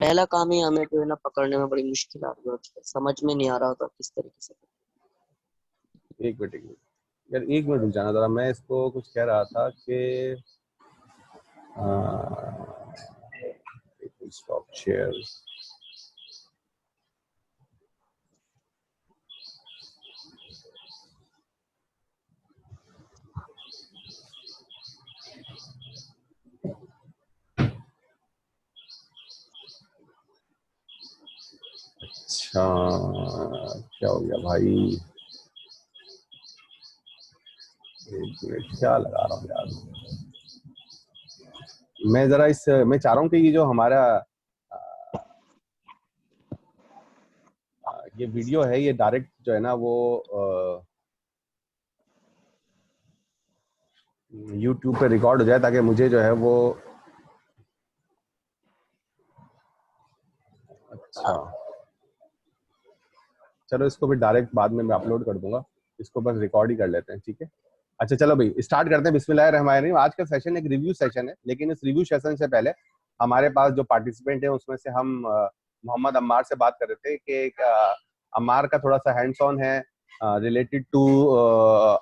पहला काम ही हमें जो है ना पकड़ने में बड़ी मुश्किल आ रही होती है, समझ में नहीं आ रहा होता किस तरीके से। एक मिनट यार, एक मिनट रुक जाना जरा। मैं इसको कुछ कह रहा था कि स्टॉप शेयर। अच्छा, क्या हो गया भाई? एक मिनट, क्या लगा रहा हूँ यार मैं जरा मैं चाह रहा हूँ कि ये जो हमारा ये वीडियो है, ये डायरेक्ट जो है ना वो यूट्यूब पे रिकॉर्ड हो जाए, ताकि मुझे जो है वो अच्छा, चलो इसको भी डायरेक्ट बाद में मैं अपलोड कर दूंगा। इसको बस रिकॉर्ड ही कर लेते हैं, ठीक है? अच्छा चलो भाई, स्टार्ट करते हैं। बिस्मिल्लाहिर्रहमानिर्रहीम। आज का सेशन एक रिव्यू सेशन है, लेकिन इस रिव्यू सेशन से पहले हमारे पास जो पार्टिसिपेंट है उसमें से हम मोहम्मद अम्मार से बात कर रहे थे कि अम्मार का थोड़ा सा हैंड्स ऑन है रिलेटेड टू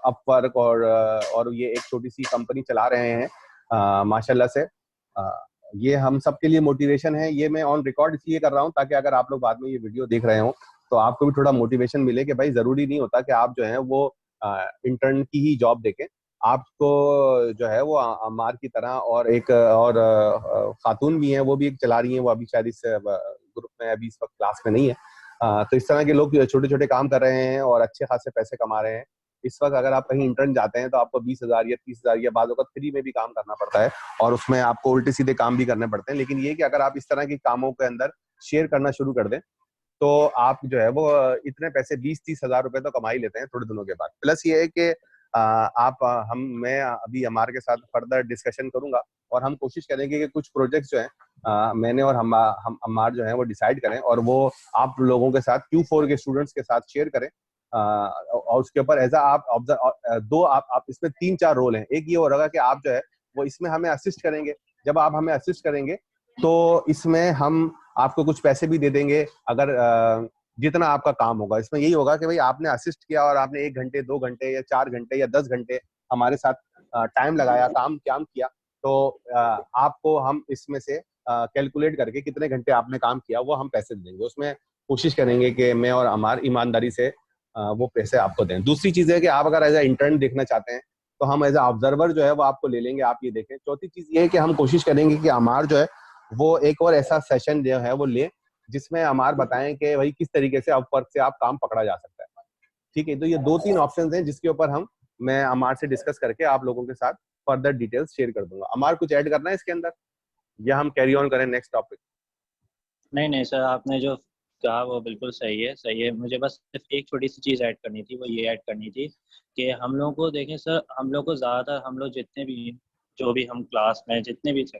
अपवर्क, और ये एक छोटी सी कंपनी चला रहे हैं माशाल्लाह से। ये हम सब के लिए मोटिवेशन है। ये मैं ऑन रिकॉर्ड इसलिए कर रहा हूँ ताकि अगर आप लोग बाद में ये वीडियो देख रहे हो तो आपको भी थोड़ा मोटिवेशन मिले कि भाई जरूरी नहीं होता कि आप जो है वो इंटर्न की ही जॉब देखें। आपको जो है वो अम्मार की तरह और एक और खातून भी हैं, वो भी एक चला रही हैं। वो अभी शायद इस ग्रुप में अभी इस वक्त क्लास में नहीं है। तो इस तरह के लोग छोटे छोटे काम कर रहे हैं और अच्छे खासे पैसे कमा रहे हैं। इस वक्त अगर आप कहीं इंटर्न जाते हैं तो आपको 20,000 या 30,000 या बाद वक्त फ्री में भी काम करना पड़ता है, और उसमें आपको उल्टे सीधे काम भी करने पड़ते हैं। लेकिन ये कि अगर आप इस तरह के कामों के अंदर शेयर करना शुरू कर दें तो आप जो है वो इतने पैसे 20-30 हजार रुपए तो कमा ही लेते हैं थोड़े दिनों के बाद। प्लस ये है कि आप हम मैं अभी हमारे के साथ फर्दर डिस्कशन करूंगा, और हम कोशिश करेंगे कि कुछ प्रोजेक्ट्स जो है मैंने और हम हमार जो है वो डिसाइड करें और वो आप लोगों के साथ Q4 के स्टूडेंट्स के साथ शेयर करें। और उसके ऊपर एज आप ऑब्जर्व दो आप इसमें 3-4 रोल हैं। एक ये हो रहा कि आप जो है वो इसमें हमें असिस्ट करेंगे। जब आप हमें असिस्ट करेंगे तो इसमें हम आपको कुछ पैसे भी दे देंगे, अगर जितना आपका काम होगा। इसमें यही होगा कि भाई आपने असिस्ट किया और आपने 1 घंटे 2 घंटे या 4 घंटे या 10 घंटे हमारे साथ टाइम लगाया, काम किया, तो आपको हम इसमें से कैलकुलेट करके कितने घंटे आपने काम किया वो हम पैसे देंगे। उसमें कोशिश करेंगे कि मैं और हमार ईमानदारी से वो पैसे आपको दें। दूसरी चीज है कि आप अगर एज ए इंटर्न देखना चाहते हैं तो हम एज ए ऑब्जर्वर जो है वो आपको ले लेंगे, आप ये देखें। चौथी चीज ये है कि हम कोशिश करेंगे कि हमार जो है वो एक और ऐसा सेशन जो है वो ले जिसमें हमार बताएं कि भाई किस तरीके से अपवर्क से आप काम पकड़ा जा सकता है। ठीक है, तो ये 2-3 ऑप्शंस हैं जिसके ऊपर मैं अमार से डिस्कस करके आप लोगों के साथ फर्दर डिटेल्स शेयर कर दूंगा। अमार, कुछ ऐड करना है इसके अंदर या हम कैरी ऑन करें नेक्स्ट टॉपिक? नहीं नहीं सर, आपने जो कहा वो बिल्कुल सही है, सही है। मुझे बस सिर्फ एक छोटी सी चीज़ ऐड करनी थी, वो ये ऐड करनी थी कि हम लोग को देखें सर, हम लोग को ज़्यादातर, हम लोग जितने भी हैं, जो भी हम क्लास में जितने भी थे,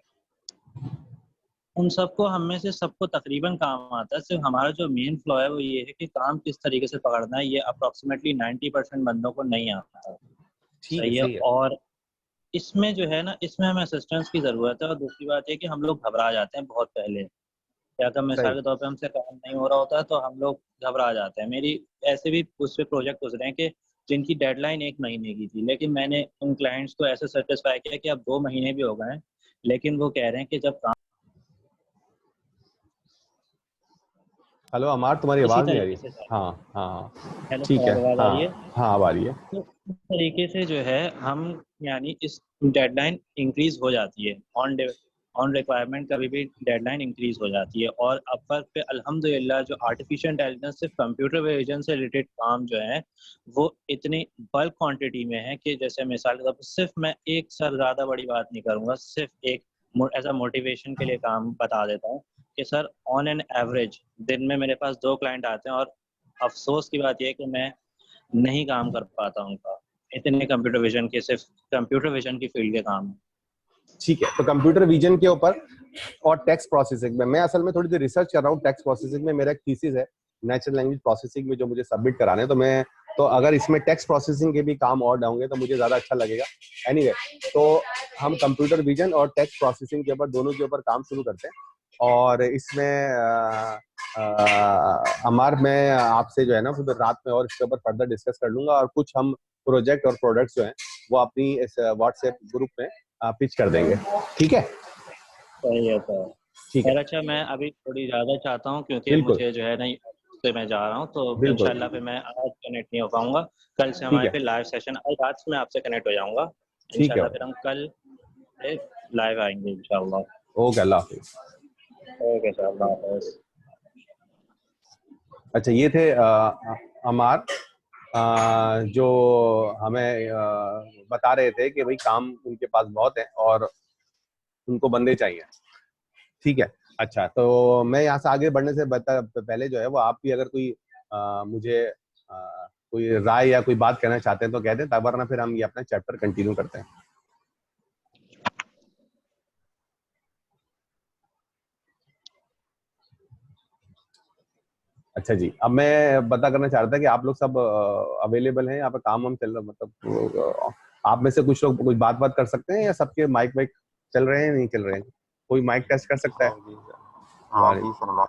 उन सबको, हम में से सबको तकरीबन काम आता है। सिर्फ हमारा जो मेन फ्लॉ है वो ये है कि काम किस तरीके से पकड़ना है, ये अप्रॉक्सीमेटली 90% बंदों को नहीं आता। ठीक है, सही है। सही है। और इसमें जो है ना, इसमें हमें असिस्टेंस की ज़रूरत है। और दूसरी बात ये कि हम लोग घबरा जाते हैं बहुत पहले। या तो मिसाल सही। के तौर पे हमसे काम नहीं हो रहा होता है तो हम लोग घबरा जाते हैं। मेरी ऐसे भी उस पे प्रोजेक्ट गुजरे हैं कि जिनकी डेडलाइन 1 महीने की थी, लेकिन मैंने उन क्लाइंट्स को ऐसे सेटिस्फाई किया कि अब 2 महीने भी हो गए हैं, लेकिन वो कह रहे हैं कि जब काम हेलो अमार, तुम्हारी इसी आवाज नहीं आ रही। तरीके से चल। हाँ हाँ हाँ, हेलो ठीक सर, है। अब आवाज़ आ रही है? हाँ हाँ, अब आ रही है। तो इस तरीके से जो है हम, यानी इस डेडलाइन इंक्रीज हो जाती है, ऑन रिक्वायरमेंट कभी भी डेडलाइन इंक्रीज हो जाती है। और अपवर्क पे अल्हम्दुलिल्लाह जो आर्टिफिशियल इंटेलिजेंस, सिर्फ कंप्यूटर विजन से रिलेटेड काम जो है वो इतनी बल्क क्वांटिटी में है कि जैसे मिसाल के तौर पर, सिर्फ मैं एक, सर ज़्यादा बड़ी बात नहीं करूँगा, सिर्फ एक एज अ मोटिवेशन के लिए काम बता देता हूँ कि सर ऑन एन एवरेज दिन में मेरे पास 2 क्लाइंट आते हैं, और अफसोस की बात यह है कि मैं नहीं काम कर पाता उनका। इतने कंप्यूटर विजन के, सिर्फ कंप्यूटर विजन की फील्ड के काम है। ठीक है, तो कंप्यूटर विजन के ऊपर और टेक्स्ट प्रोसेसिंग में मैं असल में थोड़ी सी रिसर्च कर रहा हूँ। टेक्स्ट प्रोसेसिंग में मेरा एक थीसिस है नेचुरल लैंग्वेज प्रोसेसिंग में, जो मुझे सबमिट कराने हैं। तो अगर इसमें टेक्स्ट प्रोसेसिंग के भी काम और होंगे तो मुझे ज्यादा अच्छा लगेगा। एनीवे, तो हम कंप्यूटर विजन और टेक्स्ट प्रोसेसिंग के ऊपर, दोनों के ऊपर काम शुरू करते हैं। और इसमें अमार, मैं आपसे जो है ना फिर रात में और इसके ऊपर फर्दर डिस्कस कर लूंगा, और कुछ हम प्रोजेक्ट और प्रोडक्ट्स जो हैं वो अपनी इस व्हाट्सएप ग्रुप में पिच कर देंगे, ठीक है? सही है सर। ठीक है, सर अच्छा, मैं अभी थोड़ी ज़्यादा चाहता हूँ क्योंकि बिल्कुल मुझे जो है ना से मैं जा रहा हूँ, तो बिल्कुल, इंशाल्लाह फिर मैं आज कनेक्ट नहीं हो पाऊंगा। कल से ठीक हमारे है, फिर लाइव सेशन, आज रात में आपसे कनेक्ट हो जाऊंगा ठीक है, इंशाल्लाह। फिर हम कल से लाइव आएंगे इंशाल्लाह। ओके, अल्लाह हाफिज। ओके सर, अल्लाह हाफ़िज़। अच्छा, ये थे अमार, जो हमें बता रहे थे कि भाई काम उनके पास बहुत है और उनको बंदे चाहिए, ठीक है? अच्छा, तो मैं यहाँ से आगे बढ़ने से पहले जो है वो आप भी अगर कोई मुझे कोई राय या कोई बात कहना चाहते हैं तो कह दें, वरना फिर हम ये अपना चैप्टर कंटिन्यू करते हैं। अच्छा जी, अब मैं पता करना चाह रहा था कि आप लोग सब अवेलेबल हैं, यहाँ पे काम हम चल रहा, मतलब आप में से कुछ लोग कुछ बात कर सकते हैं या सबके माइक वाइक चल रहे हैं, नहीं चल रहे हैं? कोई माइक टेस्ट कर सकता है? हाँ जी सर।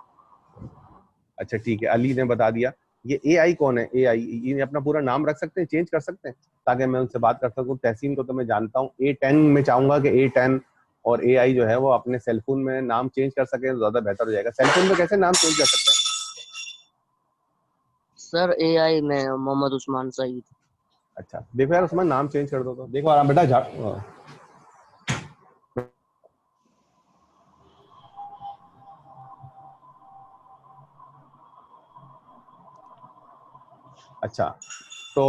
अच्छा ठीक है, अली ने बता दिया। ये एआई कौन है? एआई, ये अपना पूरा नाम रख सकते हैं, चेंज कर सकते हैं ताकि मैं उनसे बात कर सकूं। तहसीन को तो मैं जानता हूँ, A10 में चाहूंगा कि A10 और एआई जो है वो अपने सेलफोन में नाम चेंज कर सके तो ज्यादा बेहतर हो जाएगा। सेलफोन में कैसे नाम चेंज कर सकते हैं? सर एआई में मोहम्मद उस्मान सईद। अच्छा देखो यार, उसमें नाम चेंज कर दो तो। देखो आराम बेटा, अच्छा तो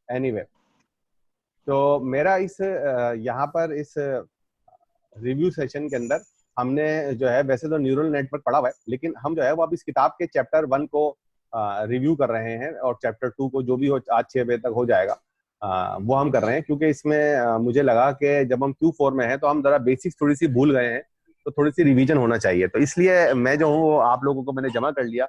एनीवे, तो मेरा इस यहाँ पर इस रिव्यू सेशन के अंदर हमने जो है वैसे तो न्यूरल नेटवर्क पढ़ा हुआ है, लेकिन हम जो है वो अब इस किताब के चैप्टर 1 को रिव्यू कर रहे हैं, और चैप्टर 2 को जो भी हो आज 6 बजे तक हो जाएगा वो हम कर रहे हैं, क्योंकि इसमें मुझे लगा कि जब हम Q4 में हैं तो हम जरा बेसिक्स थोड़ी सी भूल गए हैं, तो थोड़ी सी रिवीजन होना चाहिए। तो इसलिए मैं जो हूँ वो आप लोगों को मैंने जमा कर लिया।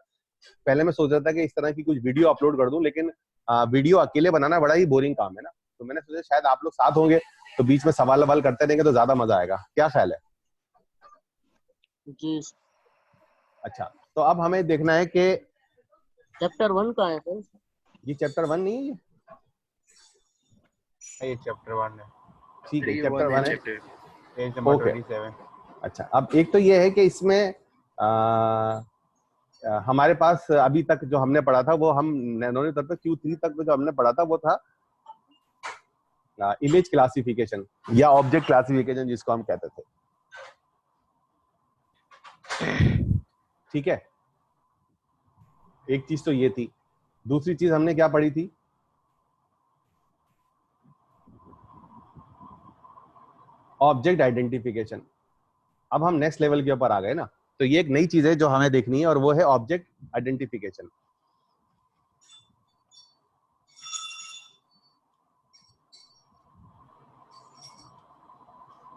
पहले मैं सोच रहा था कि इस तरह की कुछ वीडियो अपलोड कर दूं, लेकिन वीडियो अकेले बनाना बड़ा ही बोरिंग काम है ना, तो मैंने सोचा शायद आप लोग साथ होंगे तो बीच में सवाल ववाल करते रहेंगे तो ज्यादा मजा आएगा। क्या ख्याल है? जी। अच्छा, तो अब हमें देखना है कि चैप्टर 1 का है सर? ये चैप्टर 1 नहीं है, ये चैप्टर 1 है। ठीक है, चैप्टर 1 है, पेज नंबर ओके। 27। अच्छा, अब एक तो ये है कि इसमें हमारे पास अभी तक जो हमने पढ़ा था वो हम नैनोनी तौर पर Q3 तक जो हमने पढ़ा था वो था इमेज क्लासिफिकेशन या ऑब्जेक्ट क्लासिफिकेशन जिसको हम कहते थे, ठीक है? एक चीज तो ये थी। दूसरी चीज हमने क्या पढ़ी थी? Object identification. अब हम नेक्स्ट लेवल के ऊपर आ गए ना, तो ये एक नई चीज है जो हमें देखनी है, और वो है ऑब्जेक्ट आइडेंटिफिकेशन।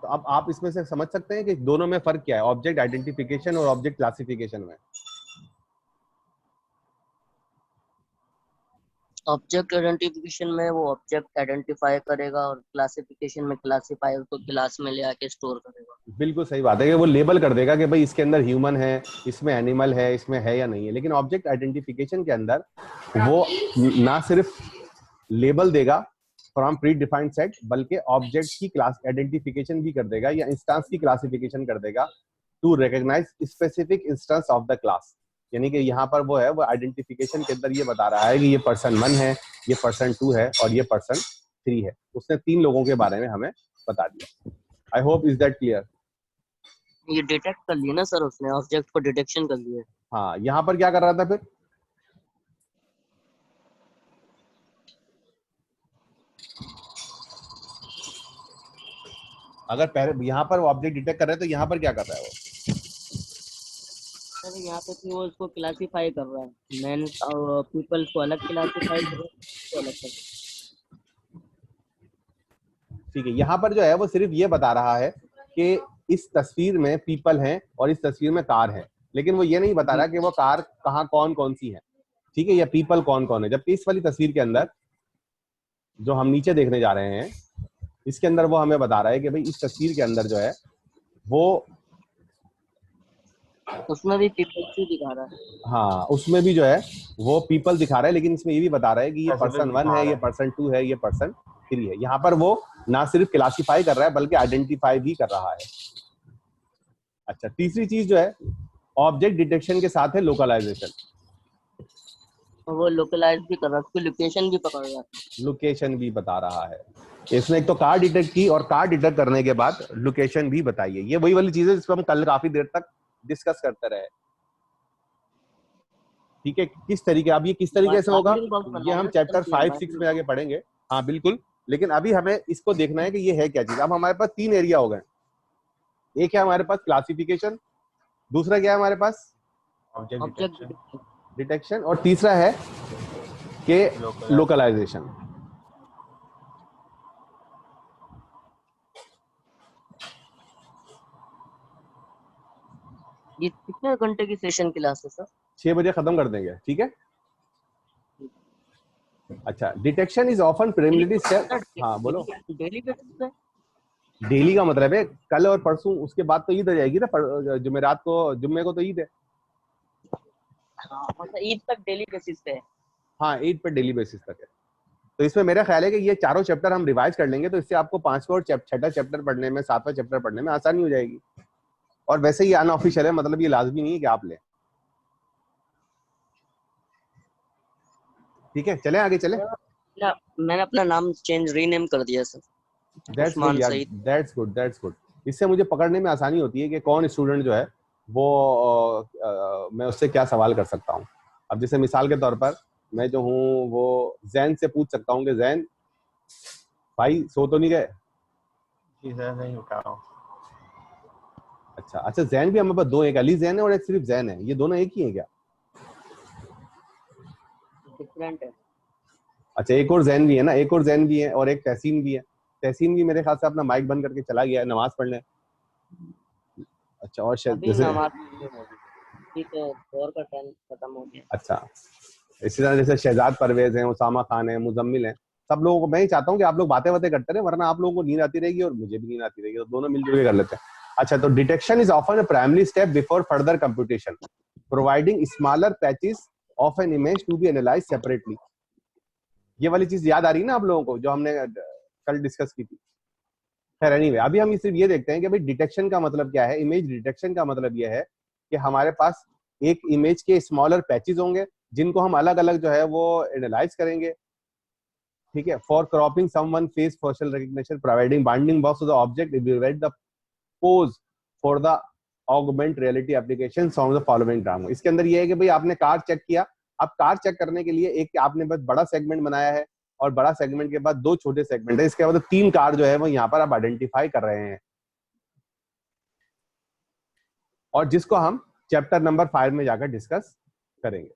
तो अब आप इसमें से समझ सकते हैं कि दोनों में फर्क क्या है, ऑब्जेक्ट आइडेंटिफिकेशन और ऑब्जेक्ट क्लासिफिकेशन में। ऑब्जेक्ट आइडेंटिफिकेशन में वो ऑब्जेक्ट आइडेंटिफाई करेगा और क्लासिफिकेशन में क्लासिफायर को क्लास में ले आके स्टोर करेगा। बिल्कुल सही बात है कि वो लेबल कर देगा कि भाई इसके अंदर ह्यूमन है, इसमें एनिमल है, इसमें है या नहीं है। लेकिन ऑब्जेक्ट आइडेंटिफिकेशन के अंदर वो ना सिर्फ लेबल देगा फ्रॉम प्री डिफाइंड सेट, बल्कि ऑब्जेक्ट की क्लास आइडेंटिफिकेशन भी कर देगा या इंस्टेंस की क्लासिफिकेशन कर देगा to recognise specific instance of the class. यानी कि यहाँ पर वो है, वो आइडेंटिफिकेशन के अंदर ये बता रहा है कि ये पर्सन 1 है, ये पर्सन 2 है और ये पर्सन 3 है। उसने 3 लोगों के बारे में हमें बता दिया। I hope is that clear? ये डिटेक्ट कर लिया ना सर उसने, ऑब्जेक्ट को डिटेक्शन कर लिया। हाँ, यहाँ पर क्या कर रहा था फिर? अगर पहले यहाँ पर ऑब्जेक्ट डिटेक्ट कर रहे हैं तो यहाँ पर क्या कर रहा है वो? सर यहाँ पे फिर वो इसको क्लासिफाई कर रहा है, मैन और पीपल्स को अलग क्लासिफाई कर रहा है, तो अलग कर रहा है। ठीक है, यहाँ पर जो है वो सिर्फ ये बता रहा है कि इस तस्वीर में पीपल हैं और इस तस्वीर में कार है, लेकिन वो ये नहीं बता रहा कि वो कार कहाँ कौन कौन सी है, ठीक है, या पीपल कौन कौन है। जबकि इस वाली तस्वीर के अंदर जो हम नीचे देखने जा रहे हैं, इसके अंदर वो हमें बता रहा है कि भाई इस तस्वीर के अंदर जो है वो उसमें भी पीपल से दिखा रहा है। हाँ उसमें भी जो है वो पीपल दिखा रहा है, लेकिन इसमें ये भी बता रहा है कि ये स्पेसिफिक पर्सन 1 दिखा है, रहा ये है। पर्सन 2 है, ये पर्सन 3 है। यहाँ पर वो ना सिर्फ क्लासीफाई कर रहा है बल्कि आइडेंटिफाई भी कर रहा है। अच्छा, तीसरी चीज जो है ऑब्जेक्ट डिटेक्शन के साथ है लोकलाइजेशन। और वो लोकलाइज भी कर रहा है, उसकी लोकेशन भी पकड़ रहा है। लोकेशन भी बता रहा है। इसने एक तो कार डिटेक्ट की और कार डिटेक्ट करने के बाद लोकेशन भी बताइए। ये वही वाली चीज है जिसको हम कल काफी देर तक डिस्कस करते रहे। ठीक है, किस तरीके, अब ये किस तरीके से होगा बाइंडिंग बॉक्स ये बनाना हम है, चैप्टर समझिए 5-6 बाइंडिंग में आगे बॉक्स। पढ़ेंगे। हाँ बिल्कुल, लेकिन अभी हमें इसको देखना है कि ये है क्या चीज। अब हमारे पास 3 एरिया हो गए। एक है हमारे पास क्लासिफिकेशन, दूसरा क्या है हमारे पास ऑब्जेक्ट ऑब्जेक्ट डिटेक्शन, डिटेक्शन, और तीसरा है कि लोकलाइजेशन। ये कितने घंटे की सेशन क्लास है सर? 6 बजे खत्म कर देंगे, ठीक है। अच्छा, detection is often preliminary step. हाँ बोलो। डेली बेसिस पे? डेली का मतलब है कल और परसों, उसके बाद तो ईद आ जाएगी ना, जुमेरात को, जुम्मे को तो ईद है। हाँ मतलब ईद तक डेली बेसिस पे है। हाँ ईद पर डेली बेसिस तक है। तो इसमें मेरा ख्याल है कि ये चारों चैप्टर हम रिवाइज कर लेंगे तो इससे आपको 5वां और छठा चैप्टर पढ़ने में, 7वां चैप्टर पढ़ने में आसानी हो जाएगी। और वैसे ही अनऑफिशियल है, मतलब ये लाजमी नहीं है कि आप लें। ठीक है, चलें आगे चलें। मैंने अपना नाम चेंज रीनेम कर दिया सर, दैट्स गुड उस्मान यार, Saeed. That's good, that's good. इससे मुझे पकड़ने में आसानी होती है कि कौन स्टूडेंट जो है वो मैं उससे क्या सवाल कर सकता हूँ। अब जैसे मिसाल के तौर पर मैं जो हूँ वो जैन से पूछ सकता हूँ कि जैन भाई सो तो नहीं गए। जी सर नहीं उठा रहा हूँ। अच्छा अच्छा, जैन भी हमारे पास दो, एक अली जैन है और एक सिर्फ जैन है, ये दोनों एक ही है क्या? डिफरेंट है। अच्छा, एक और जैन भी है ना, एक और जैन भी है और एक तहसीन भी है। तहसीन भी मेरे ख्याल से अपना माइक बंद करके चला गया है नमाज पढ़ने। अच्छा, और शायद अभी जैसे, नमाज होगी, अभी तो जोर का टाइम खत्म हो गया। अच्छा इसी तरह जैसे शहजाद परवेज हैं, उसामा खान है, मुजम्मिल हैं, सब लोगों को मैं ही चाहता हूँ कि आप लोग बातें बातें करते रहे, वरना आप लोगों को नींद आती रहेगी और मुझे भी नींद आती रहेगी, तो दोनों मिलजुल के कर लेते हैं। अच्छा, तो detection is often a primary step before further computation, providing smaller patches of an image to be analyse separately. ये वाली चीज याद आ रही है ना आप लोगों को, जो हमने कल डिस्कस की थी। खैर एनीवे, अभी हम सिर्फ ये देखते हैं कि भाई डिटेक्शन का मतलब क्या है। इमेज डिटेक्शन का मतलब ये है कि हमारे पास एक इमेज के स्मॉलर पैचेस होंगे जिनको हम अलग अलग जो है वो एनालाइज करेंगे। ठीक है, for cropping someone face facial recognition, providing binding box to the object, evaluate the pose for the augment reality application from the following diagram. इसके अंदर ये है कि भाई आपने कार चेक किया, अब कार चेक करने के लिए एक आपने बस बड़ा सेगमेंट बनाया है और बड़ा सेगमेंट के बाद दो छोटे सेगमेंट है, इसके बाद 3 कार जो है वो यहाँ पर आप आइडेंटिफाई कर रहे हैं, और जिसको हम चैप्टर नंबर 5 में जाकर डिस्कस करेंगे।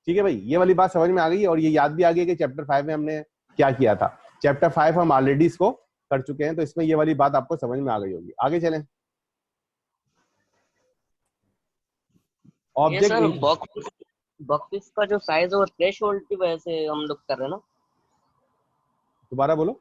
ठीक है भाई, ये वाली बात समझ में आ गई, और ये याद भी आ गई कि चैप्टर 5 में हमने क्या किया था। चैप्टर 5 हम ऑलरेडी इसको कर चुके हैं, तो इसमें ये वाली बात आपको समझ में आ गई होगी। आगे चलें। ये सर ऑब्जेक्ट, बॉक्सेस का जो साइज है वो थ्रेशोल्ड की वजह से हम लोग कर रहे हैं ना? दोबारा बोलो।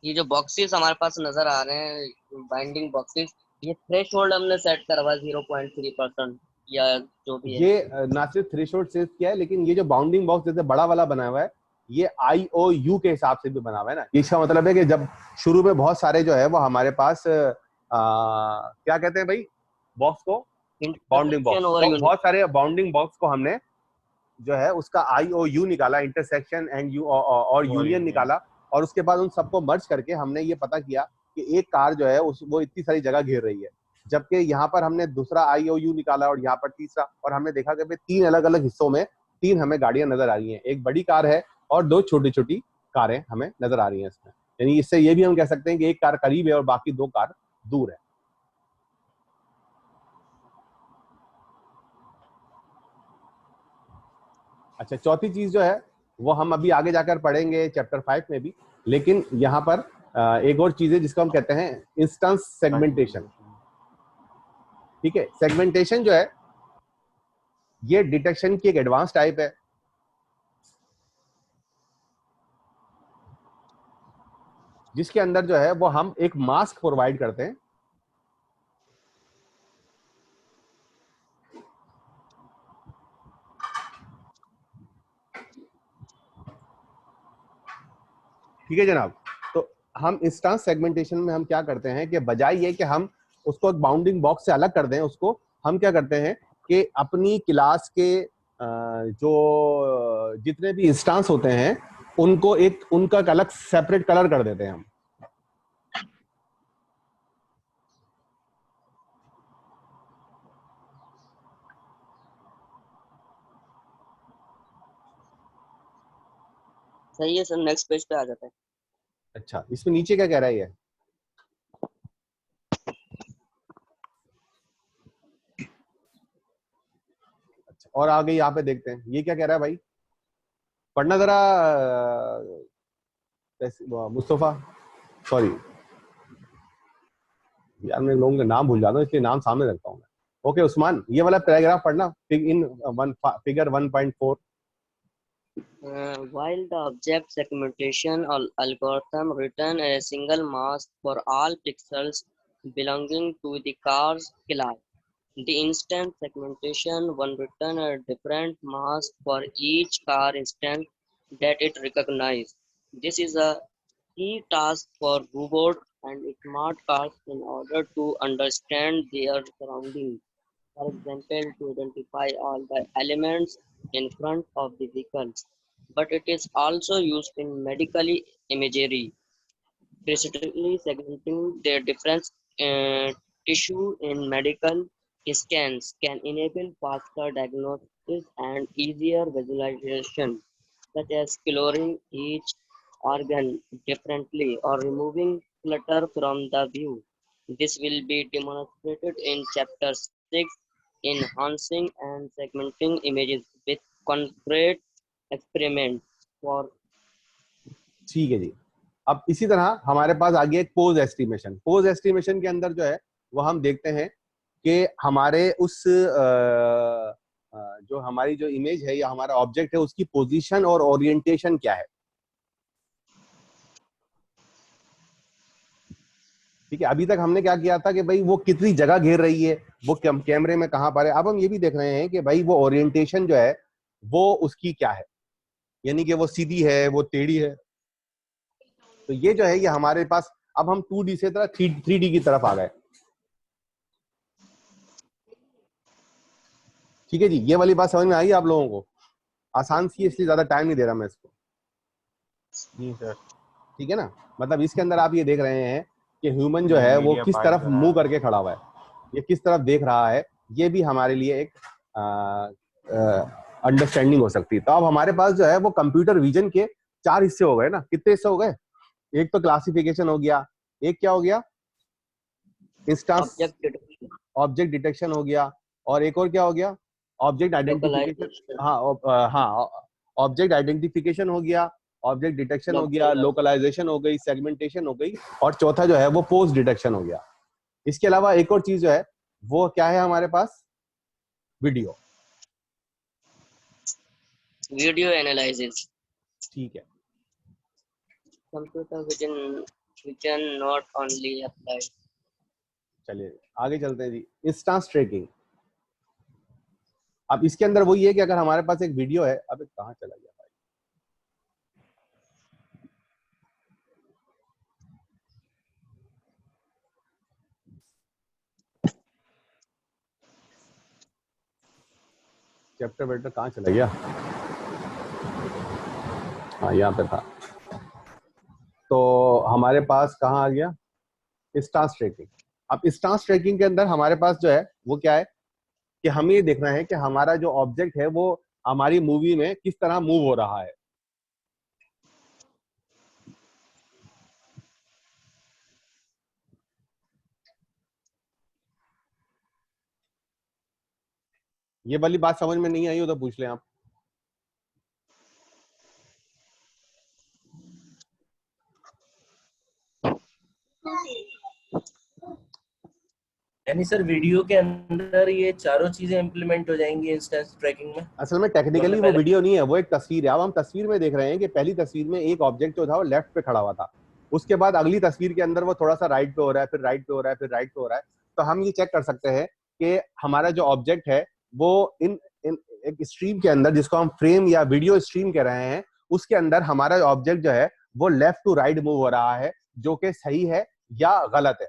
ये जो बॉक्सेस हमारे पास नजर आ रहे हैं, बाइंडिंग बॉक्सेस, ये थ्रेशोल्ड हमने सेट करवा 0.3% या जो भी है। ये ना सिर्फ थ्रेशोल्ड सेट किया है, लेकिन ये जो बाउंडिंग बॉक्स जैसे बड़ा वाला बना हुआ है, ये IOU के हिसाब से भी बना हुआ है ना। इसका मतलब है कि जब शुरू में बहुत सारे जो है वो हमारे पास क्या कहते हैं भाई बॉक्स को, बाउंडिंग इंटरसेक्शन बॉक्स, और तो यूनिट। बहुत सारे बाउंडिंग बॉक्स को हमने जो है उसका IOU निकाला, इंटरसेक्शन एंड यू और यूनियन निकाला, और उसके बाद उन सबको मर्ज करके हमने ये पता किया कि एक कार जो है वो इतनी सारी जगह घेर रही है। जबकि यहाँ पर हमने दूसरा IOU निकाला और यहाँ पर तीसरा, और हमने देखा कि 3 अलग अलग हिस्सों में 3 हमें गाड़ियां नजर आ रही हैं, एक बड़ी कार है और 2 छोटी छोटी कारें हमें नजर आ रही हैं इसमें। यानी इससे ये भी हम कह सकते हैं कि एक कार करीब है और बाकी 2 कार दूर है। अच्छा, चौथी चीज जो है वो हम अभी आगे जाकर पढ़ेंगे चैप्टर 5 में भी, लेकिन यहाँ पर एक और चीज है जिसको हम कहते हैं इंस्टेंस सेगमेंटेशन। ठीक है, सेगमेंटेशन जो है ये डिटेक्शन की एक एडवांस टाइप है, जिसके अंदर जो है वो हम एक मास्क प्रोवाइड करते हैं। ठीक है जनाब। तो हम इंस्टेंस सेगमेंटेशन में हम क्या करते हैं कि बजाय ये कि हम उसको एक बाउंडिंग बॉक्स से अलग कर दें, उसको हम क्या करते हैं कि अपनी क्लास के जो जितने भी इंस्टेंस होते हैं उनको उनका एक अलग सेपरेट कलर कर देते हैं हम। सही है सर, नेक्स्ट पेज पे आ जाता है। अच्छा, इसमें नीचे क्या कह रहा है ये? अच्छा, और आगे यहाँ पे देखते हैं ये क्या कह रहा है भाई, पढ़ना जरा मुस्तफा। सॉरी यार, मैं लोगों के नाम भूल जाता हूँ इसलिए नाम सामने रखता हूँ मैं। ओके उस्मान, ये वाला पैराग्राफ पढ़ना, figure 1.4। While the object segmentation algorithm return a single mask for all pixels belonging to the car's class, the instance segmentation one return a different mask for each car instance that it recognizes. This is a key task for robots and smart cars in order to understand their surroundings. For example, to identify all the elements in front of the vehicles. But it is also used in medical imagery, precisely segmenting the different tissue in medical scans can enable faster diagnosis and easier visualization, such as coloring each organ differently or removing clutter from the view. This will be demonstrated in chapter 6, enhancing and segmenting images with concrete experiments for ठीक है जी। अब इसी तरह हमारे पास आ गया एक pose estimation. Pose estimation के अंदर जो है वो हम देखते हैं कि हमारे उस जो हमारी जो इमेज है या हमारा ऑब्जेक्ट है उसकी पोजीशन और ओरिएंटेशन क्या है। ठीक है, अभी तक हमने क्या किया था कि भाई वो कितनी जगह घेर रही है, वो कैमरे में कहां पर है। अब हम ये भी देख रहे हैं कि भाई वो ओरिएंटेशन जो है वो उसकी क्या है, यानी कि वो सीधी है, वो टेढ़ी है। तो ये जो है ये हमारे पास, अब हम 2D से तरह 3D की तरफ आ गए। ठीक है जी, ये वाली बात समझ में आई आप लोगों को? आसान सी है इसलिए ज्यादा टाइम नहीं दे रहा मैं इसको। जी सर। ठीक है ना, मतलब इसके अंदर आप ये देख रहे हैं कि ह्यूमन जो है वो मीडिया किस पार्ट तरफ जो है। मुंह करके खड़ा हुआ है, ये किस तरफ देख रहा है, ये भी हमारे लिए एक अंडरस्टैंडिंग हो सकती है। तो अब हमारे पास जो है वो कंप्यूटर विजन के 4 हिस्से हो गए ना। कितने हिस्से हो गए? एक तो क्लासिफिकेशन हो गया, एक क्या हो गया, इंस्टेंस ऑब्जेक्ट डिटेक्शन हो गया, और एक और क्या हो गया, ऑब्जेक्ट आइडेंटिफिकेशन। हाँ, ऑब्जेक्ट आइडेंटिफिकेशन हो गया, ऑब्जेक्ट डिटेक्शन हो गया, लोकलाइजेशन हो गई, सेगमेंटेशन हो गई, और चौथा जो है वो पोस्ट डिटेक्शन हो गया। इसके अलावा एक और चीज जो है वो क्या है हमारे पास, वीडियो एनालिसिस। ठीक है, computer vision not only apply. चलिए आगे चलते हैं जी। Instance trekking. अब इसके अंदर वही है कि अगर हमारे पास एक वीडियो है, अब कहाँ चला गया भाई, चैप्टर वेक्टर कहाँ चला गया, हाँ यहाँ पे था। तो हमारे पास कहाँ आ गया, इंस्टेंस ट्रैकिंग। अब इंस्टेंस ट्रैकिंग के अंदर हमारे पास जो है वो क्या है कि हमें ये देखना है कि हमारा जो ऑब्जेक्ट है वो हमारी मूवी में किस तरह मूव हो रहा है। ये वाली बात समझ में नहीं आई हो तो पूछ लें आप। यानी सर वीडियो के अंदर ये चारों चीजें इंप्लीमेंट हो जाएंगी इंस्टेंस ट्रैकिंग में? असल में टेक्निकली वो वीडियो नहीं है, वो एक तस्वीर है। अब हम तस्वीर में देख रहे हैं कि पहली तस्वीर में एक ऑब्जेक्ट जो था वो लेफ्ट पे खड़ा हुआ था, उसके बाद अगली तस्वीर के अंदर वो थोड़ा सा राइट पे हो रहा है, फिर राइट पे हो रहा है, फिर राइट पे हो रहा है। तो हम ये चेक कर सकते हैं कि हमारा जो ऑब्जेक्ट है वो इन एक स्ट्रीम के अंदर, जिसको हम फ्रेम या वीडियो स्ट्रीम कह रहे हैं, उसके अंदर हमारा ऑब्जेक्ट जो है वो लेफ्ट टू राइट मूव हो रहा है, जो कि सही है या गलत है।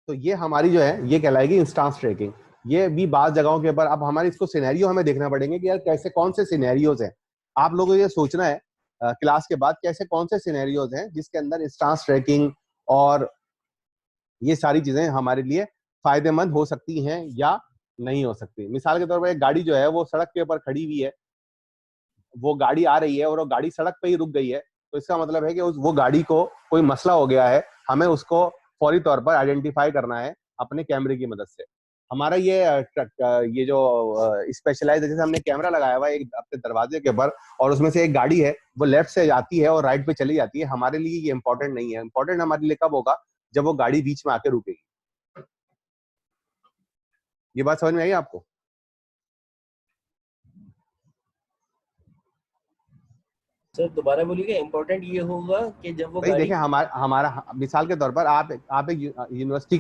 तो ये हमारी जो है ये कहलाएगी इंस्टेंस ट्रैकिंग। ये भी बात जगहों के ऊपर अब हमारे इसको सिनेरियो हमें देखना पड़ेंगे कि यार कैसे कौन से सिनेरियोज हैं। आप लोगों को ये सोचना है क्लास के बाद कैसे कौन से सिनेरियोज हैं जिसके अंदर इंस्टेंस ट्रैकिंग और ये सारी चीजें हमारे लिए फायदेमंद हो सकती हैं या नहीं हो सकती। मिसाल के तौर पर एक गाड़ी जो है वो सड़क के ऊपर खड़ी हुई है, वो गाड़ी आ रही है और वो गाड़ी सड़क पे ही रुक गई है, तो इसका मतलब है कि वो गाड़ी को कोई मसला हो गया है, हमें उसको फौरी तौर पर आइडेंटिफाई करना है अपने कैमरे की मदद से। हमारा ये जो स्पेशलाइज, जैसे हमने कैमरा लगाया हुआ है एक अपने दरवाजे के ऊपर और उसमें से एक गाड़ी है वो लेफ्ट से जाती है और राइट पे चली जाती है, हमारे लिए ये इंपॉर्टेंट नहीं है। इंपॉर्टेंट हमारे लिए कब होगा, जब वो गाड़ी बीच में आके रुकेगी। ये बात समझ में आई आपको? सर दोबारा बोलिएगा। इम्पोर्टेंट ये होगा कि जब वो भाई गाड़ी, देखिए हमारा मिसाल के तौर पर आप एक यूनिवर्सिटी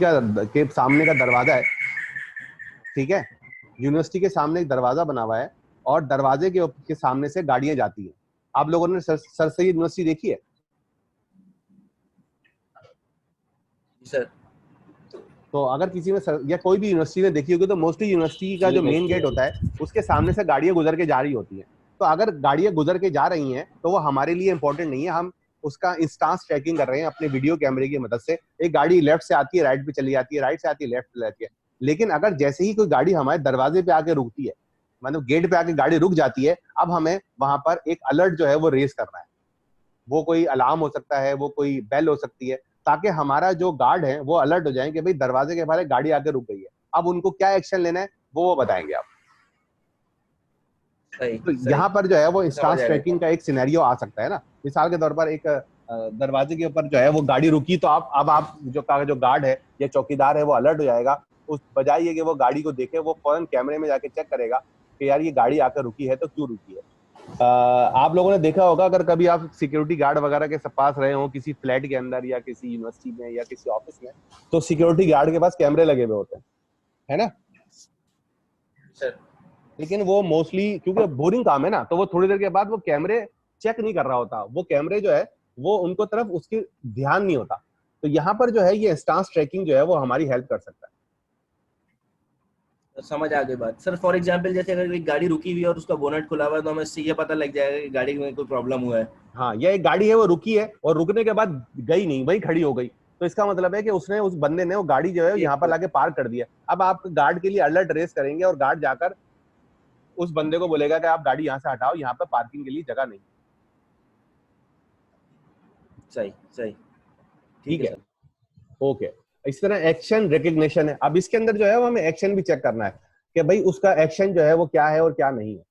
के सामने का दरवाजा है, ठीक है, यूनिवर्सिटी के सामने एक दरवाजा बना हुआ है और दरवाजे के सामने से गाड़ियां जाती हैं। आप लोगों ने सर सैयद यूनिवर्सिटी देखी है? सर तो अगर किसी में या कोई भी यूनिवर्सिटी ने देखी होगी तो मोस्टली यूनिवर्सिटी का जो मेन गेट होता है उसके सामने से गाड़ियां गुजर के जा रही होती हैं। तो अगर गाड़ियां गुजर के जा रही हैं तो वो हमारे लिए इंपॉर्टेंट नहीं है, हम उसका इंस्टेंस ट्रैकिंग कर रहे हैं अपने वीडियो कैमरे की मदद से। एक गाड़ी लेफ्ट से आती है राइट पे चली जाती है, राइट से आती है लेफ्ट चली जाती है, लेकिन अगर जैसे ही कोई गाड़ी हमारे दरवाजे पे आके रुकती है, मतलब गेट पे आके गाड़ी रुक जाती है, अब हमें वहां पर एक अलर्ट जो है वो रेज करना है। वो कोई अलार्म हो सकता है, वो कोई बेल हो सकती है, ताकि हमारा जो गार्ड है वो अलर्ट हो जाए कि भाई दरवाजे के बाहर एक गाड़ी आके रुक गई है। अब उनको क्या एक्शन लेना है वो बताएंगे आप। सही तो सही यहाँ पर जो है वो समझ इंस्टेंस आया ट्रैकिंग का एक सिनेरियो आ सकता है ना। मिसाल के तौर पर एक दरवाजे के ऊपर जो है वो गाड़ी रुकी, तो आप जो गार्ड है या चौकीदार है वो अलर्ट हो जाएगा। उस बजाय ये कि वो गाड़ी को देखे, वो फौरन कैमरे में जाके चेक करेगा कि यार ये गाड़ी आकर रुकी है तो क्यों रुकी है। आप लोगों ने देखा होगा अगर कभी आप सिक्योरिटी गार्ड वगैरह के पास रहे हो किसी फ्लैट के अंदर या किसी यूनिवर्सिटी में या किसी ऑफिस में, तो सिक्योरिटी गार्ड के पास कैमरे लगे हुए होते हैं, है ना। सर। लेकिन वो मोस्टली क्योंकि बोरिंग काम है ना, तो वो थोड़ी देर के बाद वो कैमरे चेक नहीं कर रहा होता, वो कैमरे जो है वो उनको तरफ उसकी ध्यान नहीं होता। तो यहाँ पर जो है ये इंस्टेंस ट्रैकिंग जो है वो हमारी हेल्प कर सकता है। समझ आ गई बात। सर फॉर एग्जांपल जैसे अगर एक गाड़ी रुकी हुई है और उसका बोनट खुला हुआ है तो हमें इससे ये पता लग जाएगा कि गाड़ी में कोई प्रॉब्लम हुआ है। हाँ, ये एक गाड़ी है वो रुकी है और रुकने के बाद गई नहीं, वही खड़ी हो गई, तो इसका मतलब है कि उसने उस बंदे ने वो गाड़ी जो है यहाँ पर लाके पार्क कर दिया। अब आप गार्ड के लिए अलर्ट रेस करेंगे और गार्ड जाकर उस बंदे को बोलेगा कि आप गाड़ी यहाँ से हटाओ, यहाँ पर पार्किंग के लिए जगह नहीं। सही सही ठीक है, ओके। इस तरह एक्शन रिकग्निशन है। अब इसके अंदर जो है वो हमें एक्शन भी चेक करना है कि भाई उसका एक्शन जो है वो क्या है और क्या नहीं है।